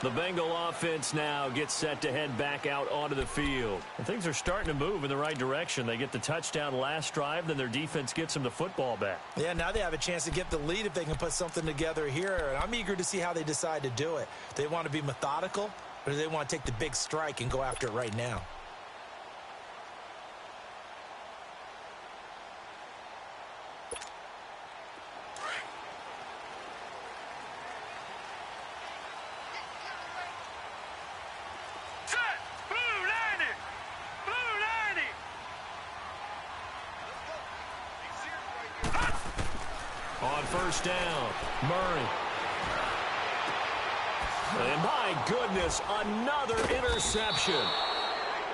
The Bengal offense now gets set to head back out onto the field. And things are starting to move in the right direction. They get the touchdown last drive, then their defense gets them the football back. Yeah, now they have a chance to get the lead if they can put something together here. And I'm eager to see how they decide to do it. Do they want to be methodical, or do they want to take the big strike and go after it right now? On first down, Murray. And my goodness, another interception.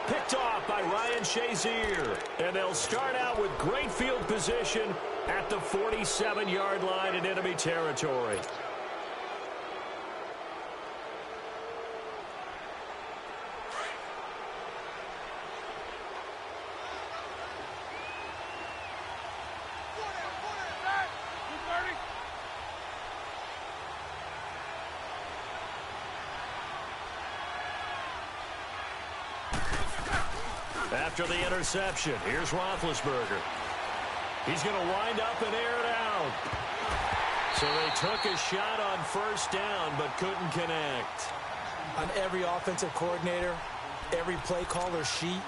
Picked off by Ryan Shazier. And they'll start out with great field position at the 47-yard line in enemy territory. After the interception, here's Roethlisberger. He's going to wind up and air it out. So they took a shot on first down but couldn't connect. On every offensive coordinator, every play caller sheet,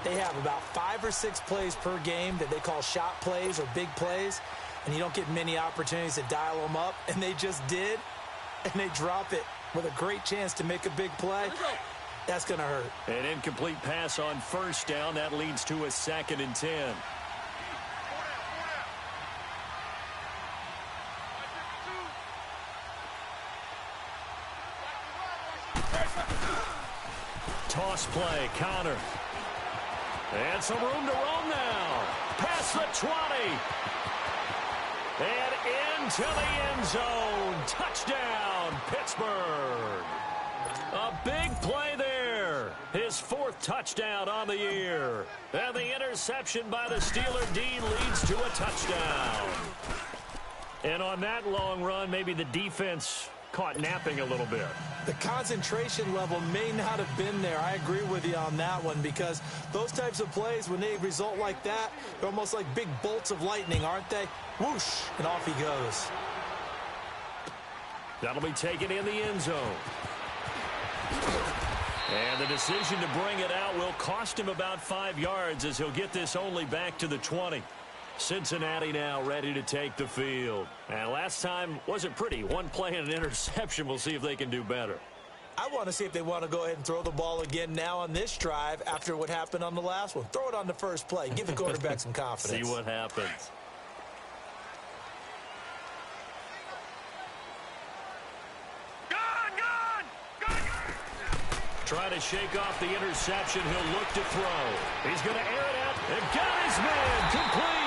they have about 5 or 6 plays per game that they call shot plays or big plays, and you don't get many opportunities to dial them up, and they just did, and they drop it with a great chance to make a big play. That's going to hurt. An incomplete pass on first down. That leads to a 2nd and 10. Toss play, Connor. And some room to roam now. Past the 20. And into the end zone. Touchdown, Pittsburgh. A big play there. His 4th touchdown on the year. And the interception by the Steeler D leads to a touchdown. And on that long run, maybe the defense caught napping a little bit. The concentration level may not have been there. I agree with you on that one, because those types of plays, when they result like that, they're almost like big bolts of lightning, aren't they? Whoosh, and off he goes. That'll be taken in the end zone. And the decision to bring it out will cost him about 5 yards, as he'll get this only back to the 20. Cincinnati now ready to take the field. And last time wasn't pretty. One play and an interception. We'll see if they can do better. I want to see if they want to go ahead and throw the ball again now on this drive after what happened on the last one. Throw it on the first play. Give the quarterback some confidence. See what happens. Trying to shake off the interception. He'll look to throw. He's going to air it out. And got his man. Complete.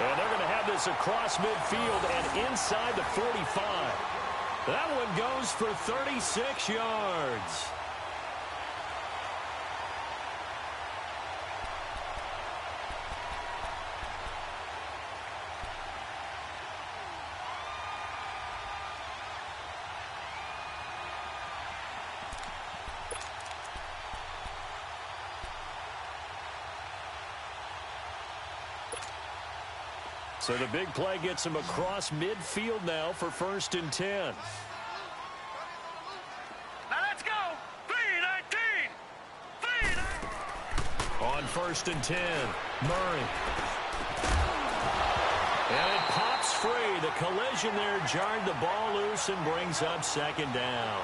And they're going to have this across midfield and inside the 45. That one goes for 36 yards. So the big play gets him across midfield now for 1st and 10. Now let's go. 3-19. On 1st and 10, Murray. And it pops free. The collision there jarred the ball loose and brings up 2nd down.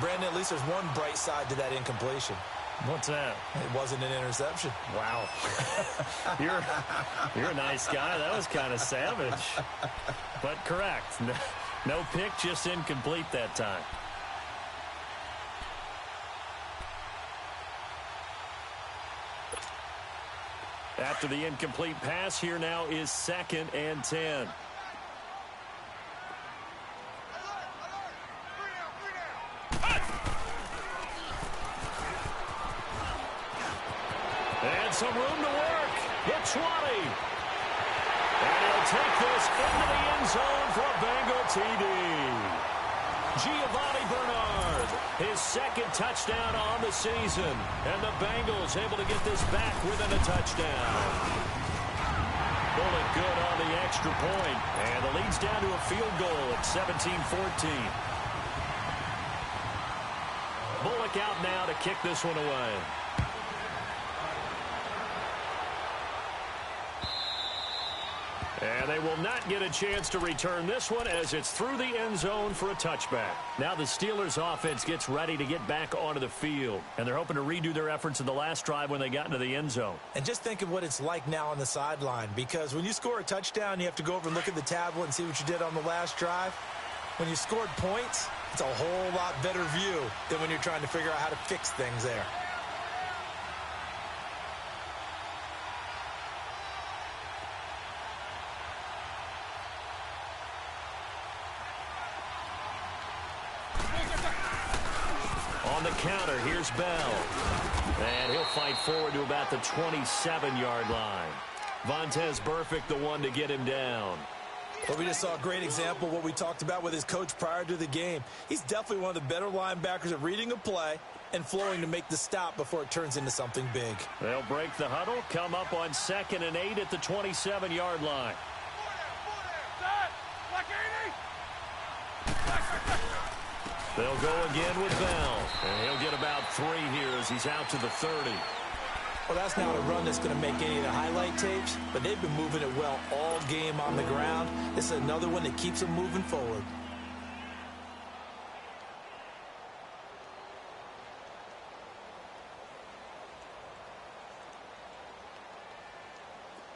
Brandon, at least there's one bright side to that incompletion. What's that? It wasn't an interception. Wow. You're a nice guy. That was kind of savage. But correct. No pick, just incomplete that time. After the incomplete pass, here now is 2nd and 10. And some room to work. The 20. And he'll take this into the end zone for a Bengal TD. J15 Bernard, his 2nd touchdown on the season. And the Bengals able to get this back within a touchdown. Bullet good on the extra point. And the lead's down to a field goal at 17-14. Bullock out now to kick this one away. And they will not get a chance to return this one as it's through the end zone for a touchback. Now the Steelers offense gets ready to get back onto the field. And they're hoping to redo their efforts in the last drive when they got into the end zone. And just think of what it's like now on the sideline, because when you score a touchdown, you have to go over and look at the tablet and see what you did on the last drive. When you scored points, it's a whole lot better view than when you're trying to figure out how to fix things there. On the counter, here's Bell. And he'll fight forward to about the 27-yard line. Vontaze Burfict, the one to get him down. But we just saw a great example of what we talked about with his coach prior to the game. He's definitely one of the better linebackers at reading a play and flowing to make the stop before it turns into something big. They'll break the huddle, come up on 2nd and 8 at the 27-yard line. They'll go again with Bell. And he'll get about 3 here as he's out to the 30. Well, that's not a run that's going to make any of the highlight tapes, but they've been moving it well all game on the ground. This is another one that keeps them moving forward.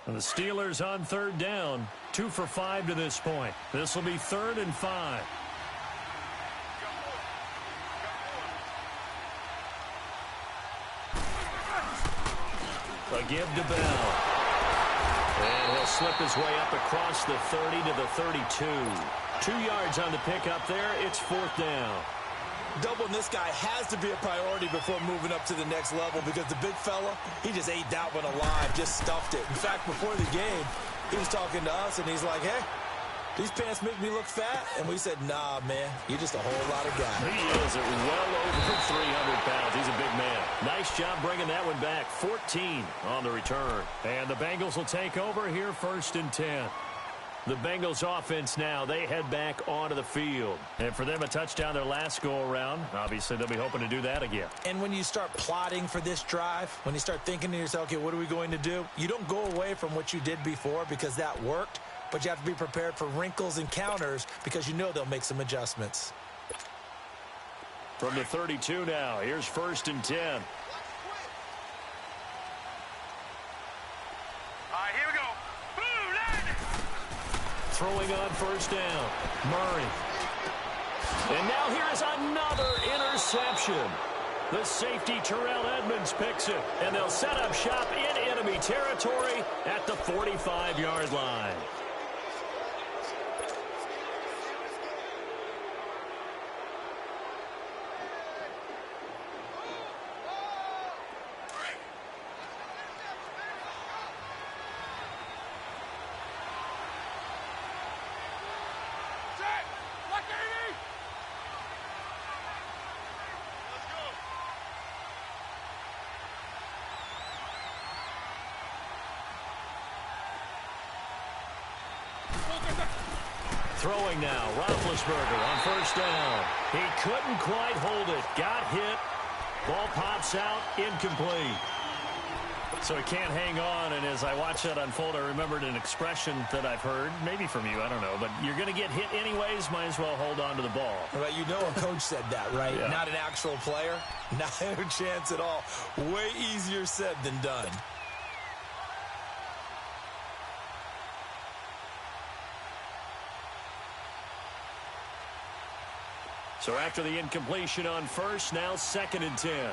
And the Steelers on 3rd down, 2 for 5 to this point. This will be 3rd and 5. A give to Bell. And he'll slip his way up across the 30 to the 32. 2 yards on the pickup there. It's 4th down. Doubling this guy has to be a priority before moving up to the next level, because the big fella, he just ate that one alive, just stuffed it. In fact, before the game, he was talking to us, and he's like, hey, these pants make me look fat. And we said, nah, man, you're just a whole lot of guy. He is at well over 300 pounds. He's a big man. Nice job bringing that one back. 14 on the return. And the Bengals will take over here 1st and 10. The Bengals offense now, they head back onto the field. And for them, a touchdown their last go-around. Obviously, they'll be hoping to do that again. And when you start plotting for this drive, when you start thinking to yourself, okay, what are we going to do? You don't go away from what you did before because that worked, but you have to be prepared for wrinkles and counters because you know they'll make some adjustments. From the 32 now, here's 1st and 10. All right, here we go. Boom, landing. Throwing on 1st down, Murray. And now here is another interception. The safety, Terrell Edmonds, picks it. And they'll set up shop in enemy territory at the 45-yard line. Throwing now, Roethlisberger on first down. He couldn't quite hold it. Got hit. Ball pops out, incomplete. So he can't hang on, and as I watch that unfold, I remembered an expression that I've heard, maybe from you, I don't know, but you're going to get hit anyways, might as well hold on to the ball. Well, you know a coach said that, right? Yeah. Not an actual player. Not a chance at all. Way easier said than done. So after the incompletion on first, now 2nd and 10.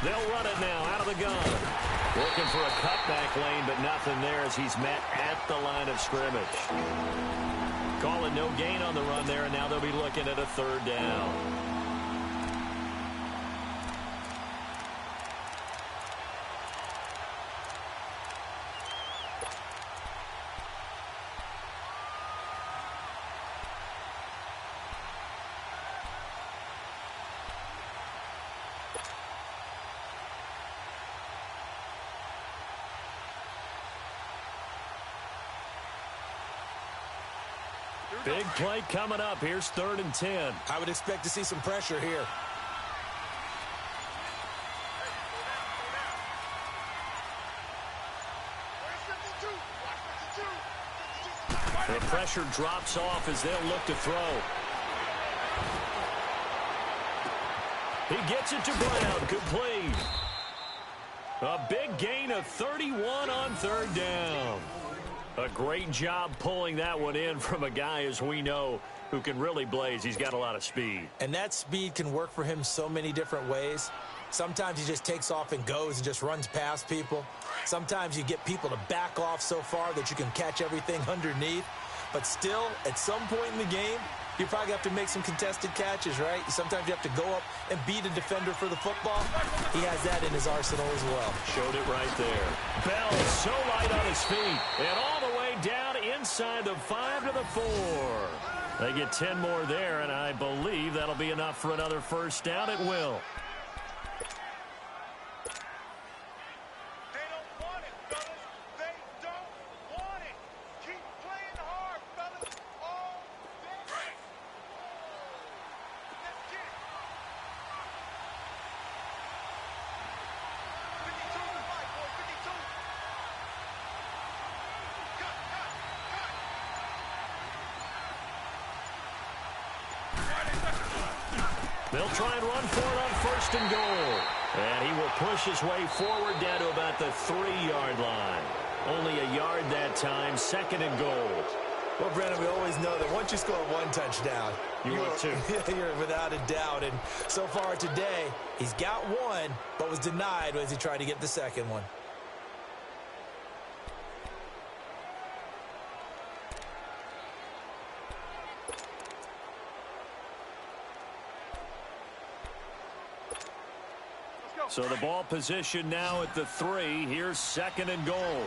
They'll run it now out of the gun. Looking for a cutback lane, but nothing there as he's met at the line of scrimmage. Calling no gain on the run there, and now they'll be looking at a 3rd down. Big play coming up. Here's 3rd and 10. I would expect to see some pressure here. The pressure drops off as they'll look to throw. He gets it to Brown. Complete. A big gain of 31 on 3rd down. A great job pulling that one in from a guy, as we know, who can really blaze. He's got a lot of speed. And that speed can work for him so many different ways. Sometimes he just takes off and goes and just runs past people. Sometimes you get people to back off so far that you can catch everything underneath. But still, at some point in the game, you probably have to make some contested catches, right? Sometimes you have to go up and beat a defender for the football. He has that in his arsenal as well. Showed it right there. Bell is so light on his feet. And all the way down inside the 5 to the 4. They get 10 more there, and I believe that'll be enough for another 1st down. It will. They'll try and run for it on 1st and goal. And he will push his way forward down to about the 3-yard line. Only a yard that time, 2nd and goal. Well, Brandon, we always know that once you score 1 touchdown, you're without a doubt. And so far today, he's got 1, but was denied as he tried to get the 2nd one. So the ball position now at the 3. Here's 2nd and goal.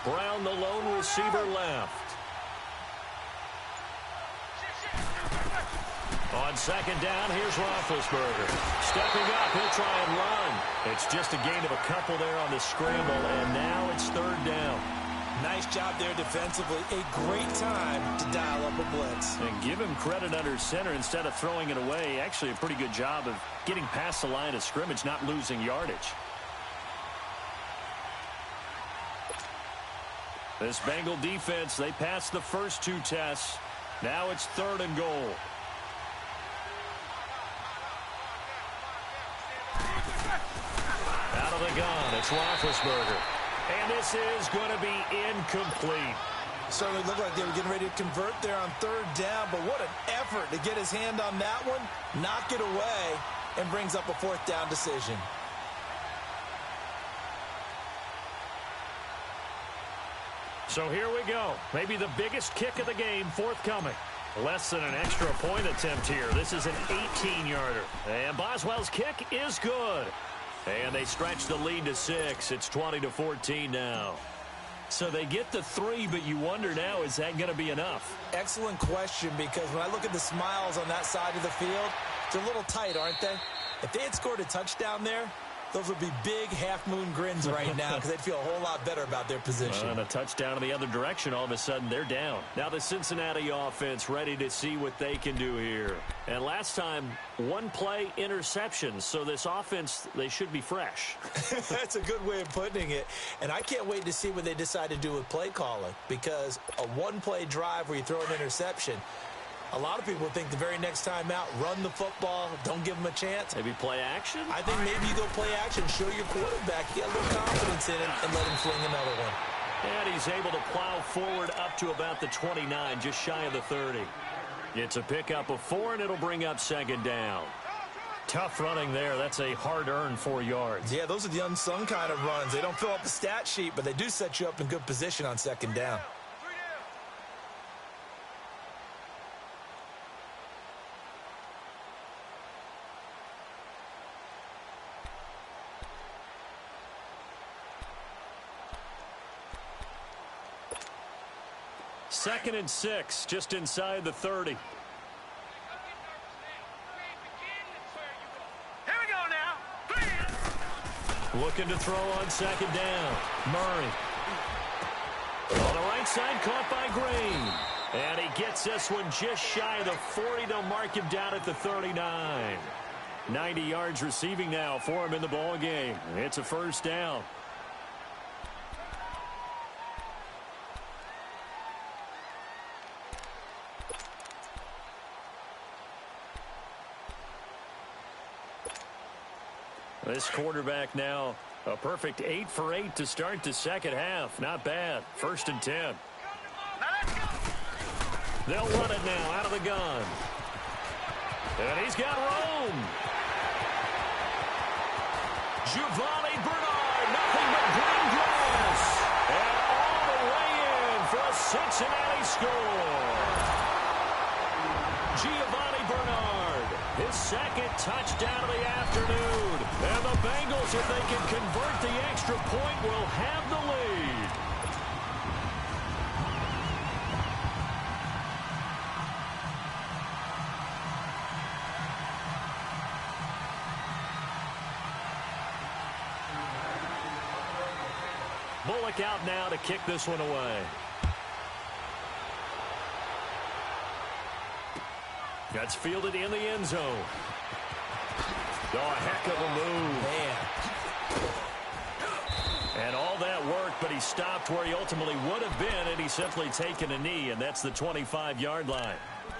Brown, the lone receiver, left. On 2nd down, here's Roethlisberger. Stepping up, he'll try and run. It's just a gain of a couple there on the scramble, and now it's 3rd down. Nice job there defensively. A great time to dial up a blitz. And give him credit under center instead of throwing it away. Actually a pretty good job of getting past the line of scrimmage, not losing yardage. This Bengal defense, they passed the first 2 tests. Now it's 3rd and goal. Out of the gun, it's Roethlisberger. And this is going to be incomplete. Certainly looked like they were getting ready to convert there on 3rd down, but what an effort to get his hand on that one, knock it away, and brings up a 4th down decision. So here we go. Maybe the biggest kick of the game forthcoming. Less than an extra point attempt here. This is an 18-yarder. And Boswell's kick is good. And they stretch the lead to 6. It's 20-14 now. So they get the 3, but you wonder now, is that going to be enough? Excellent question, because when I look at the smiles on that side of the field, they're a little tight, aren't they? If they had scored a touchdown there, those would be big half-moon grins right now because they'd feel a whole lot better about their position. And a touchdown in the other direction, all of a sudden they're down. Now the Cincinnati offense ready to see what they can do here. And last time, one play interception. So this offense, they should be fresh. That's a good way of putting it. And I can't wait to see what they decide to do with play calling, because a one-play drive where you throw an interception, a lot of people think the very next time out, run the football, don't give them a chance. Maybe play action? I think maybe you go play action, show your quarterback, get a little confidence in him, and let him fling another one. And he's able to plow forward up to about the 29, just shy of the 30. It's a pickup of 4, and it'll bring up second down. Tough running there. That's a hard-earned 4 yards. Yeah, those are the unsung kind of runs. They don't fill up the stat sheet, but they do set you up in good position on second down. Second and 6, just inside the 30. Here we go now. Looking to throw on second down. Murray. On the right side, caught by Green. And he gets this one just shy of the 40. They'll mark him down at the 39. 90 yards receiving now for him in the ball game. It's a first down. This quarterback now a perfect 8 for 8 to start the second half. Not bad. First and 10. They'll run it now out of the gun. And he's got room. Giovanni Bernard, nothing but green grass. And all the way in for a Cincinnati score. Giovanni Bernard, his second touchdown of the afternoon. And the Bengals, if they can convert the extra point, will have the lead. Bullock out now to kick this one away. That's fielded in the end zone. Oh, a heck of a move. Man. And all that work, but he stopped where he ultimately would have been, and he's simply taken a knee, and that's the 25-yard line.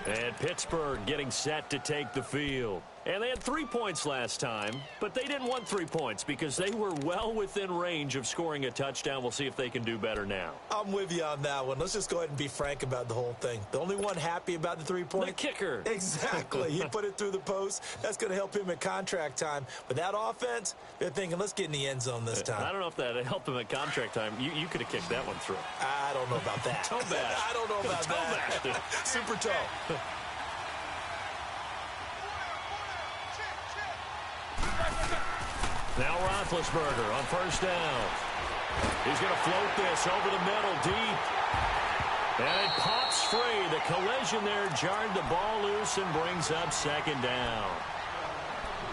And Pittsburgh getting set to take the field. And they had 3 points last time, but they didn't want 3 points because they were well within range of scoring a touchdown. We'll see if they can do better now. I'm with you on that one. Let's just go ahead and be frank about the whole thing. The only one happy about the 3 points? The kicker. Exactly. He put it through the post. That's going to help him at contract time. But that offense, they're thinking, let's get in the end zone this time. I don't know if that helped him at contract time. You could have kicked that one through. I don't know about that. Toe bash. I don't know about that. Super toe. Now Roethlisberger on first down. He's going to float this over the middle deep. And it pops free. The collision there jarred the ball loose and brings up second down.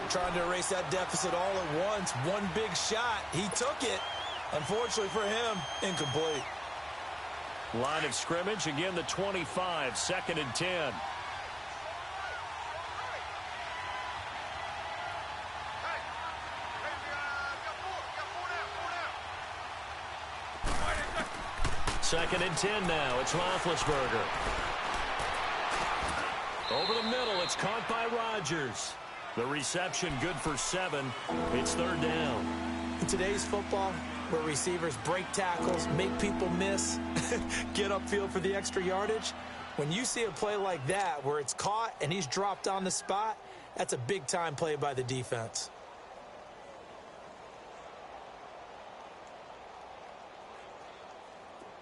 Trying to erase that deficit all at once. One big shot. He took it. Unfortunately for him, incomplete. Line of scrimmage, again the 25, second and 10. Second and 10 now. It's Roethlisberger. Over the middle. It's caught by Rodgers. The reception good for 7. It's third down. In today's football, where receivers break tackles, make people miss, get upfield for the extra yardage, when you see a play like that where it's caught and he's dropped on the spot, that's a big-time play by the defense.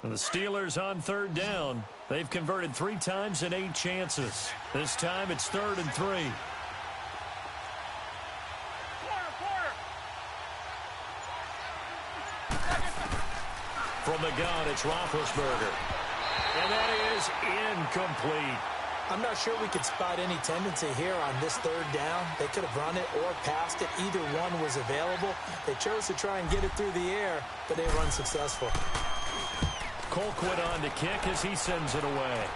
And the Steelers on third down. They've converted 3 times in 8 chances. This time it's third and 3. From the gun, it's Roethlisberger. And that is incomplete. I'm not sure we could spot any tendency here on this third down. They could have run it or passed it. Either one was available. They chose to try and get it through the air, but they were unsuccessful. Colquitt on to kick as he sends it away.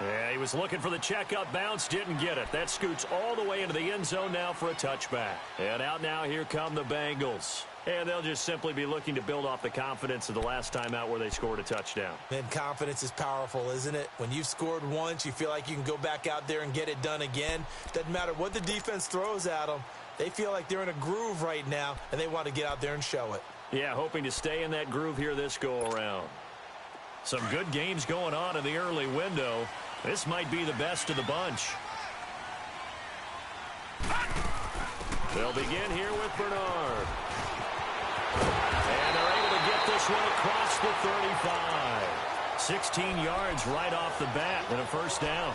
Yeah, he was looking for the checkup bounce, didn't get it. That scoots all the way into the end zone now for a touchback. And out now, here come the Bengals. And they'll just simply be looking to build off the confidence of the last time out where they scored a touchdown. And confidence is powerful, isn't it? When you've scored once, you feel like you can go back out there and get it done again. Doesn't matter what the defense throws at them. They feel like they're in a groove right now, and they want to get out there and show it. Yeah, hoping to stay in that groove here this go-around. Some good games going on in the early window. This might be the best of the bunch. They'll begin here with Bernard. And they're able to get this one across the 35. 16 yards right off the bat and a first down.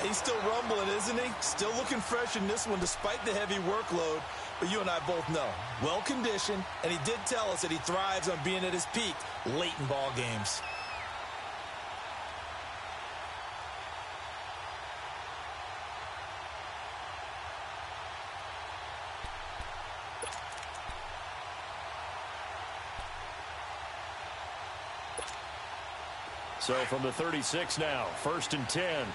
He's still rumbling, isn't he? Still looking fresh in this one despite the heavy workload. But you and I both know, well-conditioned, and he did tell us that he thrives on being at his peak late in ball games. So from the 36 now, 1st and 10. Hey.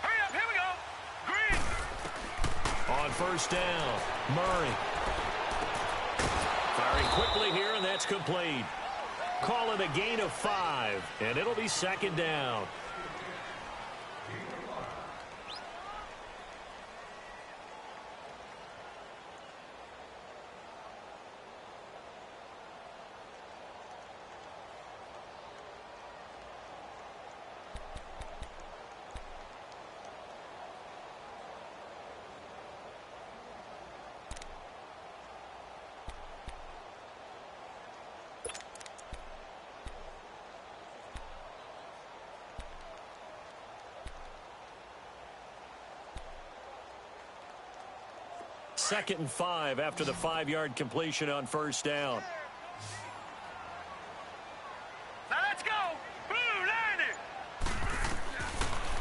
Hurry up, here we go. Green. On first down, Murray. Firing quickly here, and that's complete. Call it a gain of 5, and it'll be 2nd down. Second and 5 after the 5-yard completion on first down. Now let's go. Blue, landing.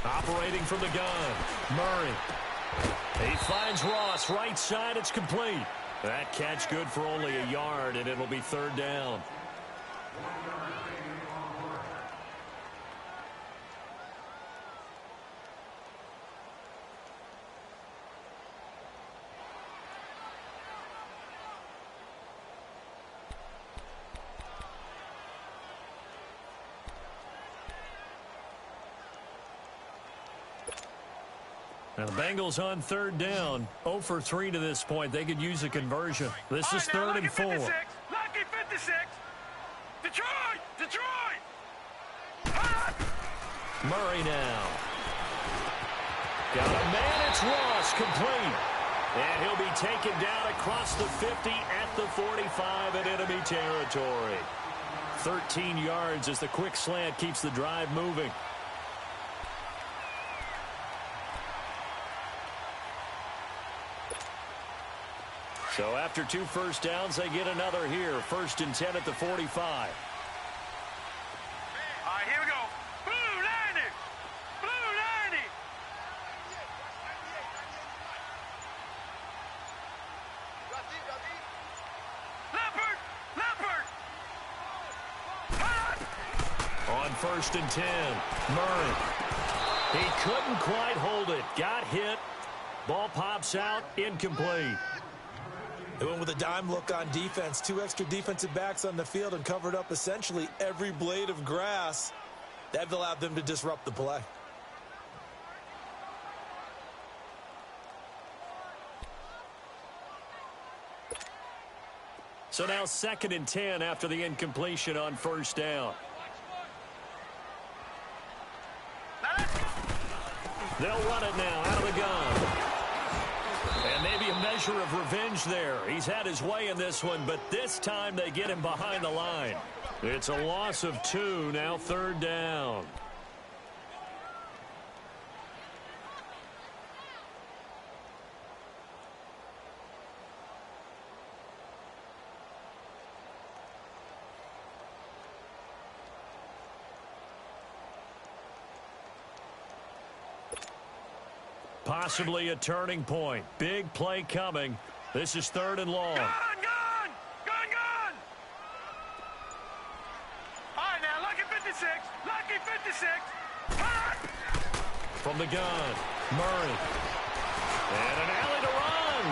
Operating from the gun, Murray. He finds Ross, right side, it's complete. That catch good for only a yard, and it'll be 3rd down. Now the Bengals on 3rd down. 0 for 3 to this point. They could use a conversion. This is 3rd and 4. Lucky 56. Detroit. Murray now. Got a man. It's Ross, complete. And he'll be taken down across the 50 at the 45 in enemy territory. 13 yards as the quick slant keeps the drive moving. So after 2 first downs, they get another here. 1st and 10 at the 45. All right, here we go. Blue, landing. Leopard. On 1st and 10, Murray. He couldn't quite hold it. Got hit. Ball pops out. Incomplete. They went with a dime look on defense. 2 extra defensive backs on the field and covered up essentially every blade of grass. That allowed them to disrupt the play. So now 2nd and 10 after the incompletion on first down. They'll run it now out of the gun. And maybe a measure of revenge there. He's had his way in this one, but this time they get him behind the line. It's a loss of 2, now 3rd down. possibly a turning point. Big play coming. This is 3rd and long. Gone! All right, now, lucky 56. Lucky 56. Hot! From the gun, Murray. And an alley to run.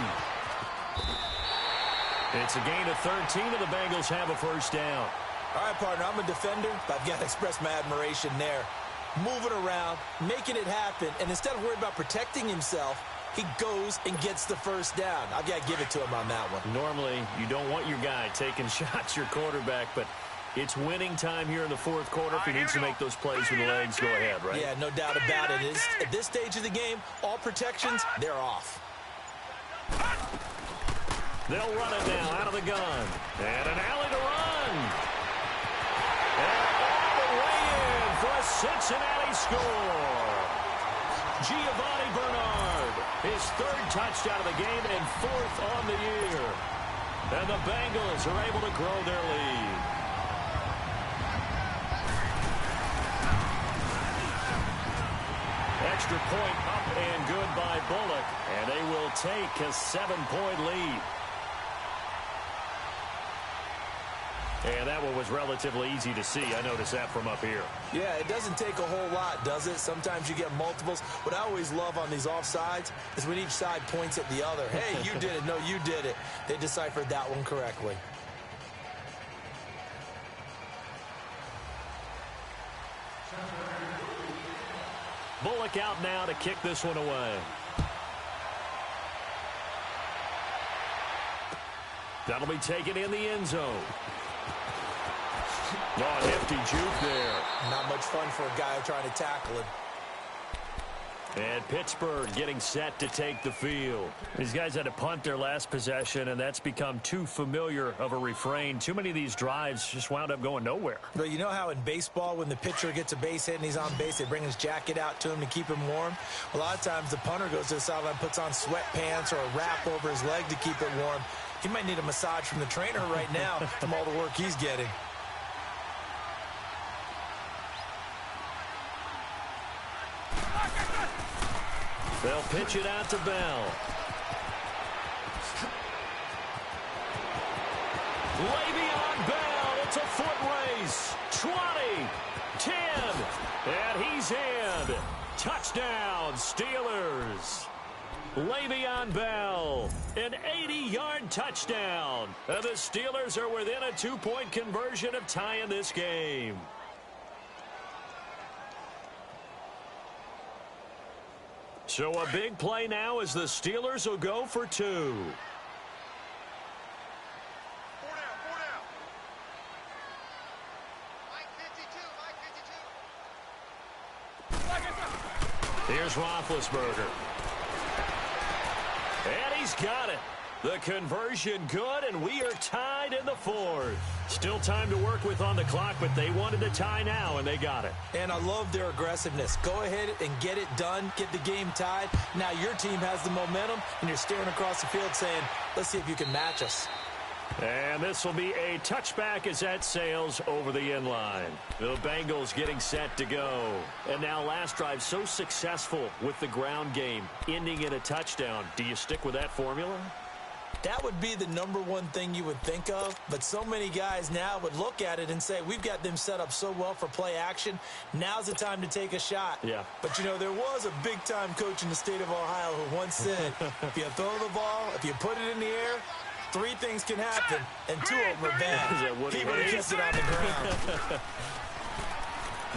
It's a gain of 13, and the Bengals have a first down. All right, partner, I'm a defender, but I've got to express my admiration there. Moving around, making it happen, and instead of worrying about protecting himself, he goes and gets the first down. I've got to give it to him on that one. Normally, you don't want your guy taking shots, your quarterback, but it's winning time here in the 4th quarter. If he needs to make those plays with the legs, go ahead, right? Yeah, no doubt about it. At this stage of the game, all protections, they're off. They'll run it now out of the gun. And an alley to run. And all the way in for a Cincinnati score. Giovanni Bernard, his 3rd touchdown of the game and 4th on the year. And the Bengals are able to grow their lead. Extra point up and good by Bullock. And they will take a 7-point lead. And that one was relatively easy to see. I noticed that from up here. Yeah, it doesn't take a whole lot, does it? Sometimes you get multiples. What I always love on these offsides is when each side points at the other. Hey, you did it. No, you did it. They deciphered that one correctly. Bullock out now to kick this one away. That'll be taken in the end zone. Oh, hefty juke there. Not much fun for a guy trying to tackle him. And Pittsburgh getting set to take the field. These guys had to punt their last possession, and that's become too familiar of a refrain. Too many of these drives just wound up going nowhere. But you know how in baseball, when the pitcher gets a base hit and he's on base, they bring his jacket out to him to keep him warm? A lot of times the punter goes to the sideline, puts on sweatpants or a wrap over his leg to keep it warm. He might need a massage from the trainer right now from all the work he's getting. They'll pitch it out to Bell. Le'Veon Bell, it's a foot race. 20, 10, and he's in. Touchdown, Steelers. Le'Veon Bell, an 80-yard touchdown. And the Steelers are within a 2-point conversion of tying this game. So a big play now as the Steelers will go for 2. 4 down, 4 down. Mike 52, Mike 52. Here's Roethlisberger. And he's got it. The conversion good, and we are tied in the 4th. Still time to work with on the clock, but they wanted to tie now, and they got it. And I love their aggressiveness. Go ahead and get it done, get the game tied. Now your team has the momentum, and you're staring across the field saying, let's see if you can match us. And this will be a touchback as that sails over the end line. The Bengals getting set to go. And now last drive so successful with the ground game, ending in a touchdown. Do you stick with that formula? That would be the #1 thing you would think of, but so many guys now would look at it and say, we've got them set up so well for play action. Now's the time to take a shot. Yeah. But, you know, there was a big-time coach in the state of Ohio who once said, if you throw the ball, if you put it in the air, 3 things can happen, and 2 of them are bad. He would have kept it on the ground.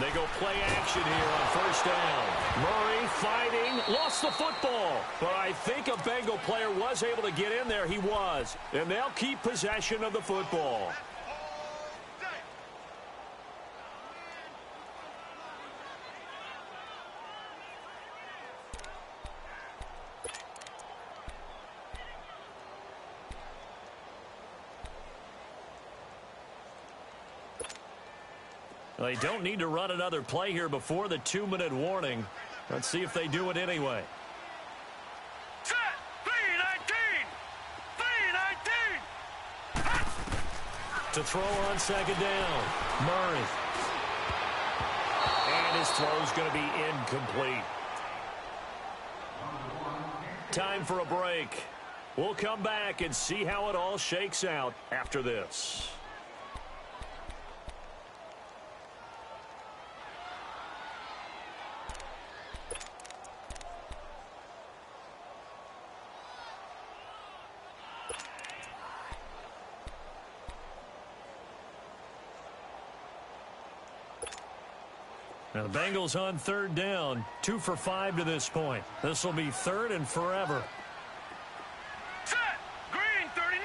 They go play action here on first down. Murray fighting, lost the football. But I think a Bengal player was able to get in there. He was. And they'll keep possession of the football. They don't need to run another play here before the 2-minute warning. Let's see if they do it anyway. Set! 3-19! To throw on second down. Murray. And his throw's going to be incomplete. Time for a break. We'll come back and see how it all shakes out after this. Now the Bengals on third down, 2 for 5 to this point. This will be third and forever. Set! Green 39!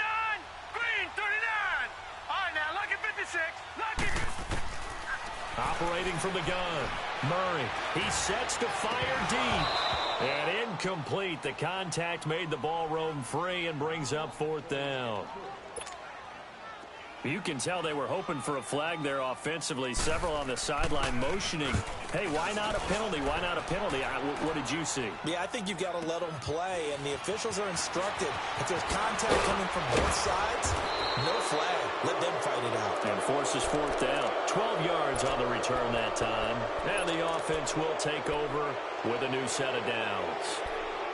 Green 39! All right, now, look at 56. Look at... Operating from the gun, Murray. He sets to fire deep. And incomplete. The contact made the ball roam free and brings up fourth down. You can tell they were hoping for a flag there offensively. Several on the sideline motioning. Hey, why not a penalty? Why not a penalty? What did you see? Yeah, I think you've got to let them play, and the officials are instructed. If there's contact coming from both sides, no flag. Let them fight it out. And forces fourth down. 12 yards on the return that time. And the offense will take over with a new set of downs.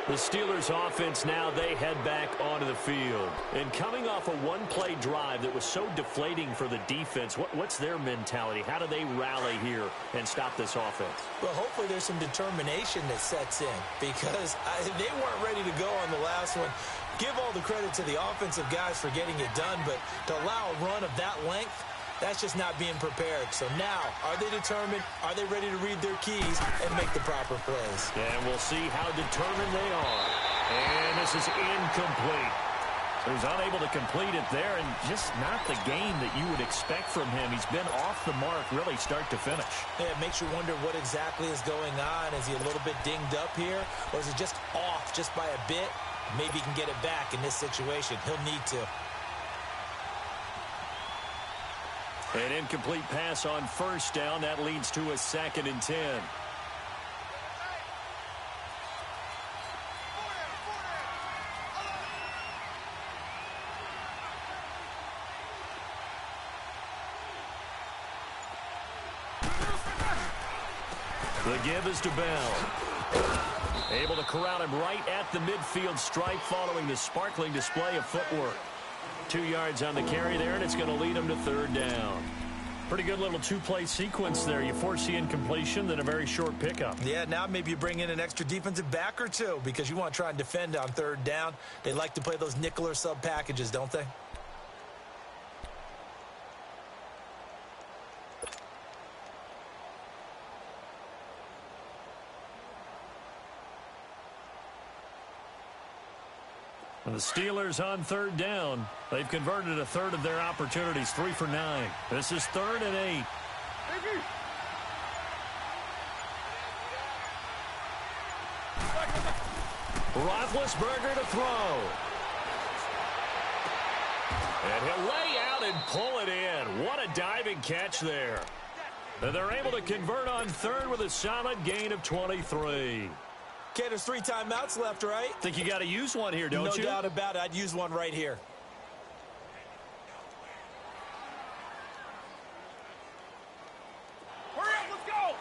The Steelers offense now, they head back onto the field. And coming off a one-play drive that was so deflating for the defense, what's their mentality? How do they rally here and stop this offense? Well, hopefully there's some determination that sets in because they weren't ready to go on the last one. Give all the credit to the offensive guys for getting it done, but to allow a run of that length, that's just not being prepared. So now, are they determined? Are they ready to read their keys and make the proper plays? And we'll see how determined they are. And this is incomplete. So he's unable to complete it there, and just not the game that you would expect from him. He's been off the mark really start to finish. Yeah, it makes you wonder what exactly is going on. Is he a little bit dinged up here, or is he just off just by a bit? Maybe he can get it back in this situation. He'll need to. An incomplete pass on first down. That leads to a 2nd and 10. The give is to Bell. Able to corral him right at the midfield stripe following the sparkling display of footwork. 2 yards on the carry there, and it's going to lead him to third down. Pretty good little two-play sequence there. You force the incompletion, then a very short pickup. Yeah, now maybe you bring in an extra defensive back or two because you want to try and defend on third down. They like to play those nickel or sub packages, don't they? The Steelers on third down. They've converted a third of their opportunities, 3 for 9. This is 3rd and 8. Roethlisberger to throw. And he'll lay out and pull it in. What a diving catch there. And they're able to convert on third with a solid gain of 23. Okay, there's 3 timeouts left, right? Think you got to use one here, don't you? No doubt about it. I'd use one right here. Hurry up, let's go!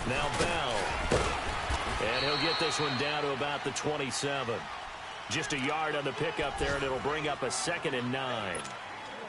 Now Bell. And he'll get this one down to about the 27. Just a yard on the pickup there, and it'll bring up a 2nd and 9.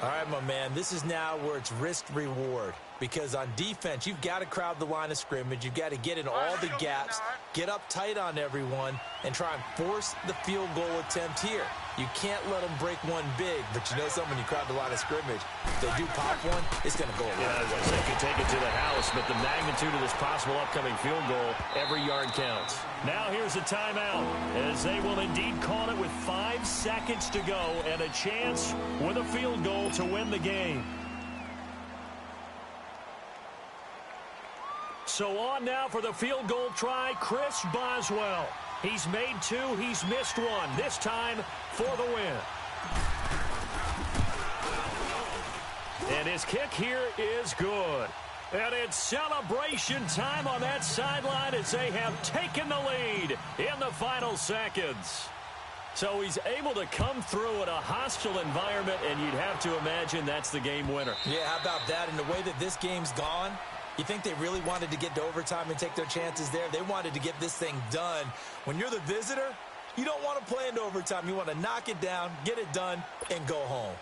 All right, my man, this is now where it's risk-reward. Because on defense, you've got to crowd the line of scrimmage. You've got to get in all the gaps, get up tight on everyone, and try and force the field goal attempt here. You can't let them break one big, but you know something, when you crowd the line of scrimmage, if they do pop one, it's going to go away. Yeah, as they could take it to the house, but the magnitude of this possible upcoming field goal, every yard counts. Now here's a timeout, as they will indeed call it with 5 seconds to go and a chance with a field goal to win the game. So on now for the field goal try, Chris Boswell. He's made 2, he's missed 1, this time for the win. And his kick here is good. And it's celebration time on that sideline as they have taken the lead in the final seconds. So he's able to come through in a hostile environment, and you'd have to imagine that's the game winner. Yeah, how about that? And the way that this game's gone, you think they really wanted to get to overtime and take their chances there? They wanted to get this thing done. When you're the visitor, you don't want to play into overtime. You want to knock it down, get it done, and go home.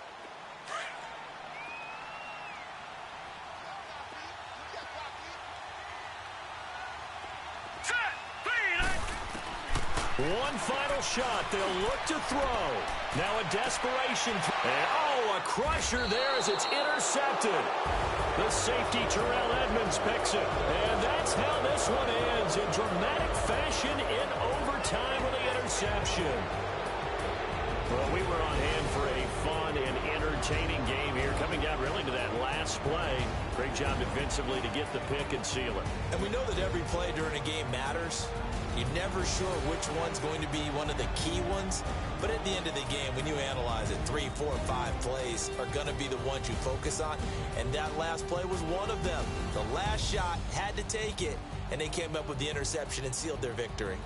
One final shot. They'll look to throw. Now a desperation. And, a crusher there as it's intercepted. The safety, Terrell Edmonds, picks it. And that's how this one ends in dramatic fashion in overtime with the interception. Well, we were on hand for a fun and entertaining game here, coming down really to that last play. Great job defensively to get the pick and seal it. And we know that every play during a game matters. You're never sure which one's going to be one of the key ones. But at the end of the game, when you analyze it, 3, 4, 5 plays are going to be the ones you focus on. And that last play was one of them. The last shot had to take it, and they came up with the interception and sealed their victory.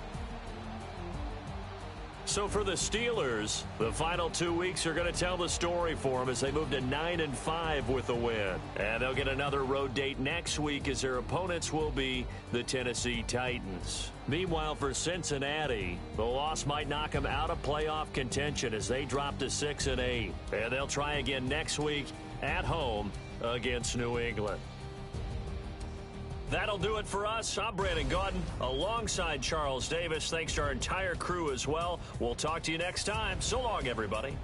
So for the Steelers, the final 2 weeks are going to tell the story for them as they move to 9-5 with a win. And they'll get another road date next week as their opponents will be the Tennessee Titans. Meanwhile, for Cincinnati, the loss might knock them out of playoff contention as they drop to 6-8. And they'll try again next week at home against New England. That'll do it for us. I'm Brandon Gaudin alongside Charles Davis. Thanks to our entire crew as well. We'll talk to you next time. So long, everybody.